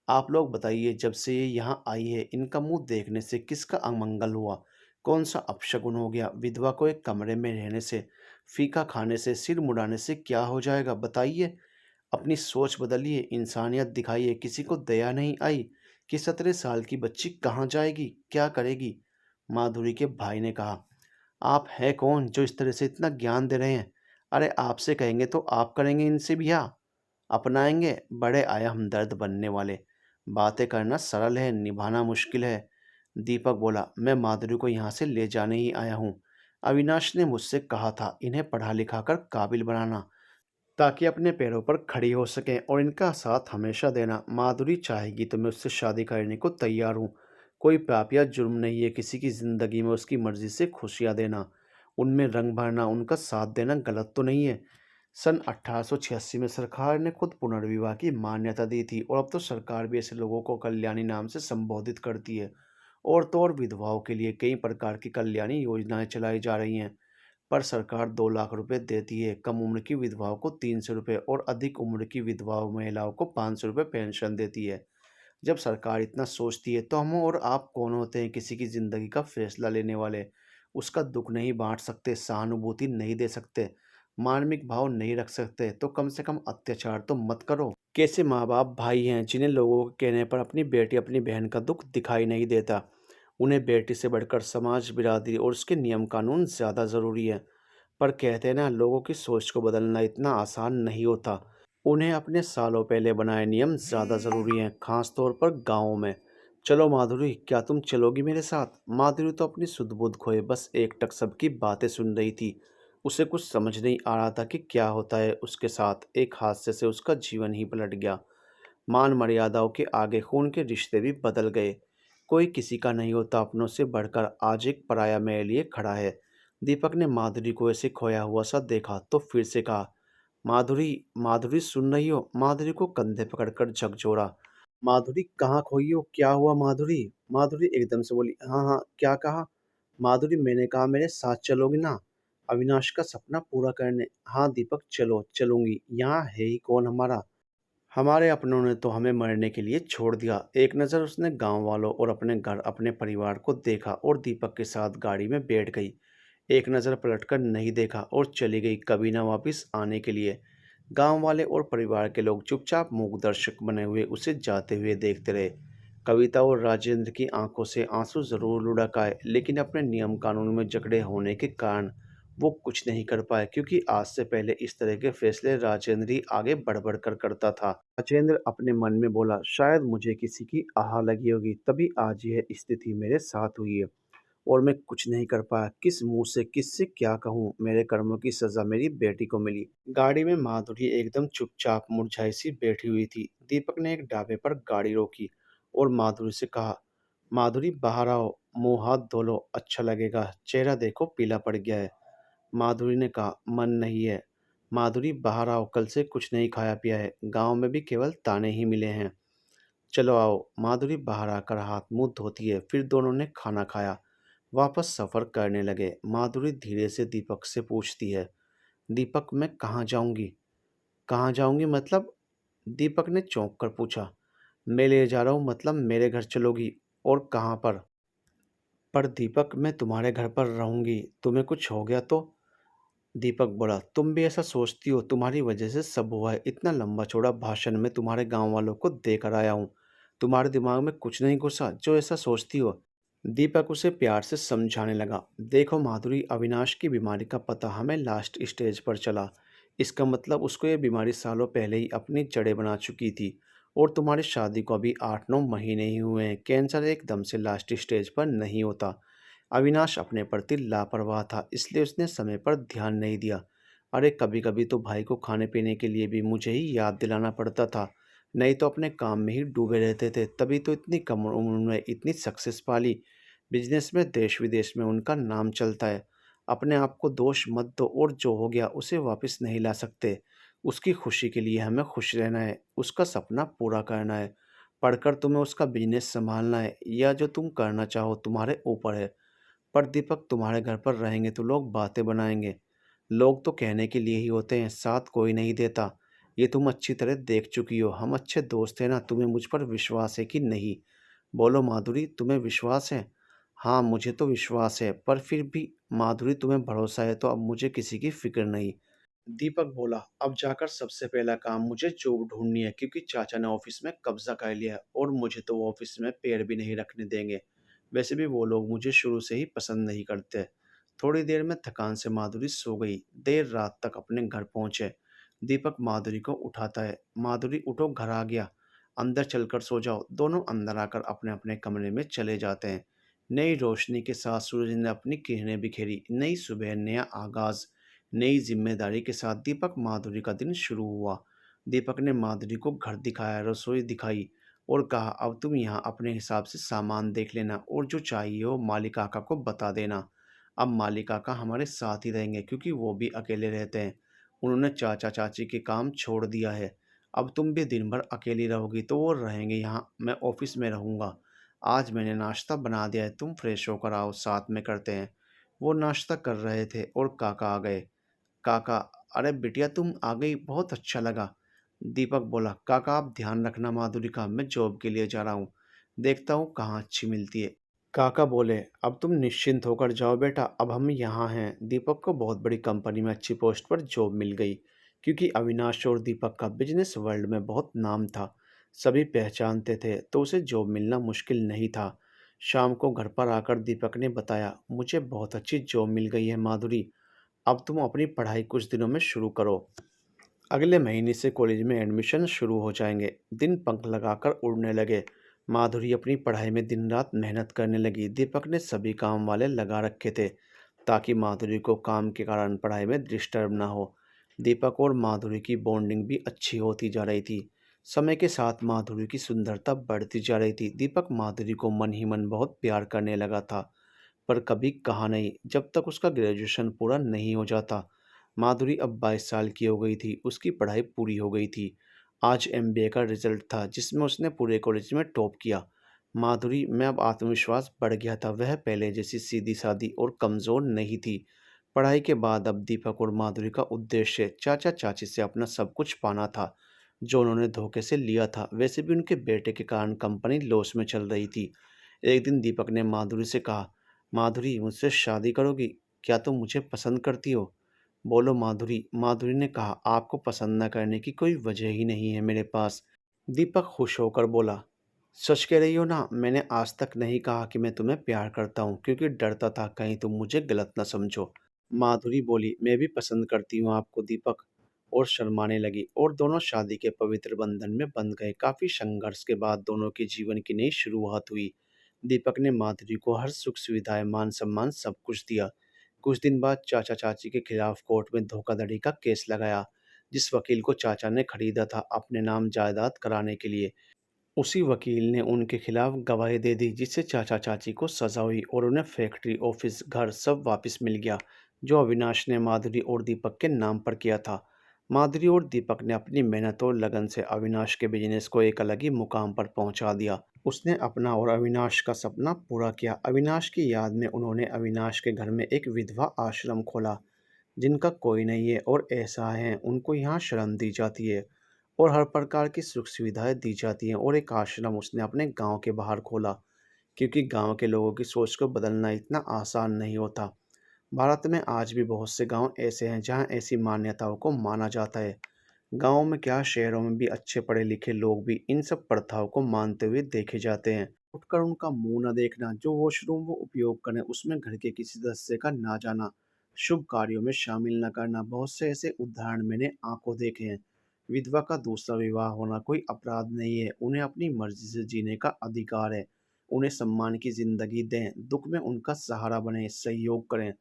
आप लोग बताइए, जब से ये यहाँ आई है, इनका मुँह देखने से किसका अमंगल हुआ? कौन-सा अपशगुन हो गया? विधवा को एक कमरे में रहने से, फीका खाने से, सिर मुड़ाने से क्या हो जाएगा? बताइए। अपनी सोच बदलिए, इंसानियत दिखाइए। किसी को दया नहीं आई कि 17 साल की बच्ची कहाँ जाएगी, क्या करेगी? माधुरी के भाई ने कहा, आप हैं कौन जो इस तरह से इतना ज्ञान दे रहे हैं? अरे, आपसे कहेंगे तो आप करेंगे इनसे ब्याह? अपनाएंगे? बड़े आए हमदर्द बनने वाले। बातें करना सरल है, निभाना मुश्किल है। दीपक बोला, मैं माधुरी को यहाँ से ले जाने ही आया हूँ। अविनाश ने मुझसे कहा था इन्हें पढ़ा लिखा कर काबिल बनाना, ताकि अपने पैरों पर खड़ी हो सकें, और इनका साथ हमेशा देना। माधुरी चाहेगी तो मैं उससे शादी करने को तैयार हूँ। कोई पाप या जुर्म नहीं है किसी की ज़िंदगी में उसकी मर्ज़ी से खुशियाँ देना, उनमें रंग भरना, उनका साथ देना गलत तो नहीं है। सन 1886 में सरकार ने खुद पुनर्विवाह की मान्यता दी थी, और अब तो सरकार भी ऐसे लोगों को कल्याणी नाम से संबोधित करती है। और तो और विधवाओं के लिए कई प्रकार की कल्याणी योजनाएं चलाई जा रही हैं। पर सरकार 2 लाख रुपए देती है। कम उम्र की विधवाओं को 300 रुपये और अधिक उम्र की विधवाओं महिलाओं को 500 रुपये पेंशन देती है। जब सरकार इतना सोचती है तो हम और आप कौन होते हैं किसी की ज़िंदगी का फैसला लेने वाले? उसका दुख नहीं बांट सकते, सहानुभूति नहीं दे सकते, मानविक भाव नहीं रख सकते, तो कम से कम अत्याचार तो मत करो। कैसे माँ बाप भाई हैं जिन्हें लोगों के कहने पर अपनी बेटी अपनी बहन का दुख दिखाई नहीं देता? उन्हें बेटी से बढ़कर समाज बिरादरी और उसके नियम कानून ज़्यादा ज़रूरी है। पर कहते हैं ना, लोगों की सोच को बदलना इतना आसान नहीं होता। उन्हें अपने सालों पहले बनाए नियम ज़्यादा ज़रूरी हैं, खास तौर पर गाँवों में। चलो माधुरी, क्या तुम चलोगी मेरे साथ? माधुरी तो अपनी सुध बुध खोए बस एकटक सबकी बातें सुन रही थी। उसे कुछ समझ नहीं आ रहा था कि क्या होता है उसके साथ। एक हादसे से उसका जीवन ही पलट गया। मान मर्यादाओं के आगे खून के रिश्ते भी बदल गए। कोई किसी का नहीं होता, अपनों से बढ़कर आज एक पराया मेरे लिए खड़ा है। दीपक ने माधुरी को ऐसे खोया हुआ सा देखा तो फिर से कहा, माधुरी, माधुरी सुन रही हो? माधुरी को कंधे पकड़कर झकझोरा। माधुरी, कहाँ खोई हो? क्या हुआ माधुरी? माधुरी एकदम से बोली, हाँ हाँ, क्या कहा? माधुरी, मैंने कहा मेरे साथ चलोगी ना, अविनाश का सपना पूरा करने? हाँ दीपक, चलो चलूंगी। यहाँ है ही कौन हमारा? हमारे अपनों ने तो हमें मरने के लिए छोड़ दिया। एक नज़र उसने गांव वालों और अपने घर, अपने परिवार को देखा और दीपक के साथ गाड़ी में बैठ गई। एक नज़र पलटकर नहीं देखा और चली गई, कभी ना वापस आने के लिए। गांव वाले और परिवार के लोग चुपचाप मूक दर्शक बने हुए उसे जाते हुए देखते रहे। कविता और राजेंद्र की आंखों से आंसू जरूर लुढ़क आए, लेकिन अपने नियम कानून में जकड़े होने के कारण वो कुछ नहीं कर पाए क्योंकि आज से पहले इस तरह के फैसले राजेंद्र ही आगे बढ़ कर करता था। राजेंद्र अपने मन में बोला, शायद मुझे किसी की आह लगी होगी, तभी आज यह स्थिति मेरे साथ हुई है और मैं कुछ नहीं कर पाया। किस मुंह से किससे क्या कहूँ, मेरे कर्मों की सजा मेरी बेटी को मिली। गाड़ी में माधुरी एकदम चुपचाप मुरझाई सी बैठी हुई थी। दीपक ने एक ढाबे पर गाड़ी रोकी और माधुरी से कहा, माधुरी बाहर आओ, मुंह हाथ धो लो, अच्छा लगेगा, चेहरा देखो पीला पड़ गया है। माधुरी ने कहा, मन नहीं है। माधुरी बाहर आओ, कल से कुछ नहीं खाया पिया है, गांव में भी केवल ताने ही मिले हैं। चलो आओ। माधुरी बाहर आकर हाथ मुंह धोती है। फिर दोनों ने खाना खाया, वापस सफर करने लगे। माधुरी धीरे से दीपक से पूछती है, दीपक मैं कहाँ जाऊंगी? कहाँ जाऊंगी मतलब? दीपक ने चौंक कर पूछा। मैं ले जा रहा हूँ मतलब मेरे घर चलोगी? और कहाँ पर? पर दीपक मैं तुम्हारे घर पर रहूंगी, तुम्हें कुछ हो गया तो? दीपक बोला, तुम भी ऐसा सोचती हो? तुम्हारी वजह से सब हुआ है। इतना लंबा चौड़ा भाषण में तुम्हारे गांव वालों को देकर आया हूँ। तुम्हारे दिमाग में कुछ नहीं घुसा जो ऐसा सोचती हो? दीपक उसे प्यार से समझाने लगा, देखो माधुरी, अविनाश की बीमारी का पता हमें लास्ट स्टेज पर चला। इसका मतलब उसको ये बीमारी सालों पहले ही अपनी जड़ें बना चुकी थी। और तुम्हारी शादी को अभी 8-9 महीने ही हुए हैं। कैंसर एकदम से लास्ट स्टेज पर नहीं होता। अविनाश अपने प्रति लापरवाह था, इसलिए उसने समय पर ध्यान नहीं दिया। अरे कभी कभी तो भाई को खाने पीने के लिए भी मुझे ही याद दिलाना पड़ता था, नहीं तो अपने काम में ही डूबे रहते थे। तभी तो इतनी कम उम्र में इतनी सक्सेस पाली। बिजनेस में देश विदेश में उनका नाम चलता है। अपने आप को दोष मत दो, और जो हो गया उसे वापस नहीं ला सकते। उसकी खुशी के लिए हमें खुश रहना है, उसका सपना पूरा करना है। पढ़कर तुम्हें उसका बिजनेस संभालना है, या जो तुम करना चाहो तुम्हारे ऊपर है। पर दीपक, तुम्हारे घर पर रहेंगे तो लोग बातें बनाएंगे। लोग तो कहने के लिए ही होते हैं, साथ कोई नहीं देता। ये तुम अच्छी तरह देख चुकी हो। हम अच्छे दोस्त हैं ना, तुम्हें मुझ पर विश्वास है कि नहीं? बोलो माधुरी, तुम्हें विश्वास है? हाँ मुझे तो विश्वास है, पर फिर भी माधुरी तुम्हें भरोसा है तो अब मुझे किसी की फिक्र नहीं। दीपक बोला, अब जाकर सबसे पहला काम मुझे जॉब ढूंढनी है, क्योंकि चाचा ने ऑफिस में कब्जा कर लिया है और मुझे तो वो ऑफिस में पैर भी नहीं रखने देंगे। वैसे भी वो लोग मुझे शुरू से ही पसंद नहीं करते। थोड़ी देर में थकान से माधुरी सो गई। देर रात तक अपने घर पहुंचे। दीपक माधुरी को उठाता है, माधुरी उठो, घर आ गया, अंदर चलकर सो जाओ। दोनों अंदर आकर अपने अपने कमरे में चले जाते हैं। नई रोशनी के साथ सूरज ने अपनी किरणें बिखेरी। नई सुबह, नया आगाज, नई जिम्मेदारी के साथ दीपक माधुरी का दिन शुरू हुआ। दीपक ने माधुरी को घर दिखाया, रसोई दिखाई और कहा, अब तुम यहाँ अपने हिसाब से सामान देख लेना और जो चाहिए हो मालिक काका को बता देना। अब मालिक काका हमारे साथ ही रहेंगे क्योंकि वो भी अकेले रहते हैं। उन्होंने चाचा चाची के काम छोड़ दिया है। अब तुम भी दिन भर अकेली रहोगी तो वो रहेंगे यहाँ, मैं ऑफिस में रहूँगा। आज मैंने नाश्ता बना दिया है, तुम फ्रेश होकर आओ, साथ में करते हैं। वो नाश्ता कर रहे थे और काका आ गए। काका, अरे बिटिया तुम आ गई, बहुत अच्छा लगा। दीपक बोला, काका आप ध्यान रखना माधुरी का, मैं जॉब के लिए जा रहा हूँ, देखता हूँ कहाँ अच्छी मिलती है। काका बोले, अब तुम निश्चिंत होकर जाओ बेटा, अब हम यहाँ हैं। दीपक को बहुत बड़ी कंपनी में अच्छी पोस्ट पर जॉब मिल गई, क्योंकि अविनाश और दीपक का बिजनेस वर्ल्ड में बहुत नाम था। सभी पहचानते थे, तो उसे जॉब मिलना मुश्किल नहीं था। शाम को घर पर आकर दीपक ने बताया, मुझे बहुत अच्छी जॉब मिल गई है माधुरी, अब तुम अपनी पढ़ाई कुछ दिनों में शुरू करो। अगले महीने से कॉलेज में एडमिशन शुरू हो जाएंगे। दिन पंख लगाकर उड़ने लगे। माधुरी अपनी पढ़ाई में दिन रात मेहनत करने लगी। दीपक ने सभी काम वाले लगा रखे थे, ताकि माधुरी को काम के कारण पढ़ाई में डिस्टर्ब ना हो। दीपक और माधुरी की बॉन्डिंग भी अच्छी होती जा रही थी। समय के साथ माधुरी की सुंदरता बढ़ती जा रही थी। दीपक माधुरी को मन ही मन बहुत प्यार करने लगा था, पर कभी कहा नहीं जब तक उसका ग्रेजुएशन पूरा नहीं हो जाता। माधुरी अब 22 साल की हो गई थी, उसकी पढ़ाई पूरी हो गई थी। आज एमबीए का रिजल्ट था, जिसमें उसने पूरे कॉलेज में टॉप किया। माधुरी में अब आत्मविश्वास बढ़ गया था, वह पहले जैसी सीधी सादी और कमज़ोर नहीं थी। पढ़ाई के बाद अब दीपक और माधुरी का उद्देश्य चाचा चाची से अपना सब कुछ पाना था, जो उन्होंने धोखे से लिया था। वैसे भी उनके बेटे के कारण कंपनी लॉस में चल रही थी। एक दिन दीपक ने माधुरी से कहा, माधुरी मुझसे शादी करोगी? क्या तुम मुझे पसंद करती हो? बोलो माधुरी। माधुरी ने कहा, आपको पसंद न करने की कोई वजह ही नहीं है मेरे पास। दीपक खुश होकर बोला, सच कह रही हो ना? मैंने आज तक नहीं कहा कि मैं तुम्हें प्यार करता हूँ, क्योंकि डरता था कहीं तुम मुझे गलत न समझो। माधुरी बोली, मैं भी पसंद करती हूँ आपको दीपक, और शर्माने लगी और दोनों शादी के पवित्र बंधन में बंध गए। काफ़ी संघर्ष के बाद दोनों के जीवन की नई शुरुआत हुई। दीपक ने माधुरी को हर सुख सुविधाएं, मान सम्मान सब कुछ दिया। कुछ दिन बाद चाचा चाची के खिलाफ कोर्ट में धोखाधड़ी का केस लगाया, जिस वकील को चाचा ने खरीदा था अपने नाम जायदाद कराने के लिए। उसी वकील ने उनके खिलाफ गवाही दे दी, जिससे चाचा चाची को सजा हुई और उन्हें फैक्ट्री, ऑफिस, घर सब वापस मिल गया, जो अविनाश ने माधुरी और दीपक के नाम पर किया था। माधुरी और दीपक ने अपनी मेहनत और लगन से अविनाश के बिजनेस को एक अलग ही मुकाम पर पहुंचा दिया। उसने अपना और अविनाश का सपना पूरा किया। अविनाश की याद में उन्होंने अविनाश के घर में एक विधवा आश्रम खोला, जिनका कोई नहीं है और ऐसा है उनको यहाँ शरण दी जाती है और हर प्रकार की सुख सुविधाएं दी जाती हैं। और एक आश्रम उसने अपने गांव के बाहर खोला, क्योंकि गांव के लोगों की सोच को बदलना इतना आसान नहीं होता। भारत में आज भी बहुत से गांव ऐसे हैं जहां ऐसी मान्यताओं को माना जाता है। गांव में क्या, शहरों में भी अच्छे पढ़े लिखे लोग भी इन सब प्रथाओं को मानते हुए देखे जाते हैं। उठकर उनका मुंह न देखना, जो वॉशरूम वो उपयोग करें उसमें घर के किसी सदस्य का ना जाना, शुभ कार्यों में शामिल न करना, बहुत से ऐसे उदाहरण मैंने आंखों देखे हैं। विधवा का दूसरा विवाह होना कोई अपराध नहीं है, उन्हें अपनी मर्जी से जीने का अधिकार है। उन्हें सम्मान की जिंदगी दें, दुख में उनका सहारा बने, सहयोग करें,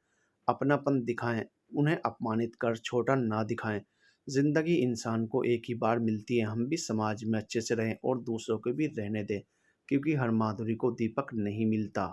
अपनापन दिखाएं, उन्हें अपमानित कर छोटा ना दिखाएं। जिंदगी इंसान को एक ही बार मिलती है, हम भी समाज में अच्छे से रहें और दूसरों को भी रहने दें, क्योंकि हर माधुरी को दीपक नहीं मिलता।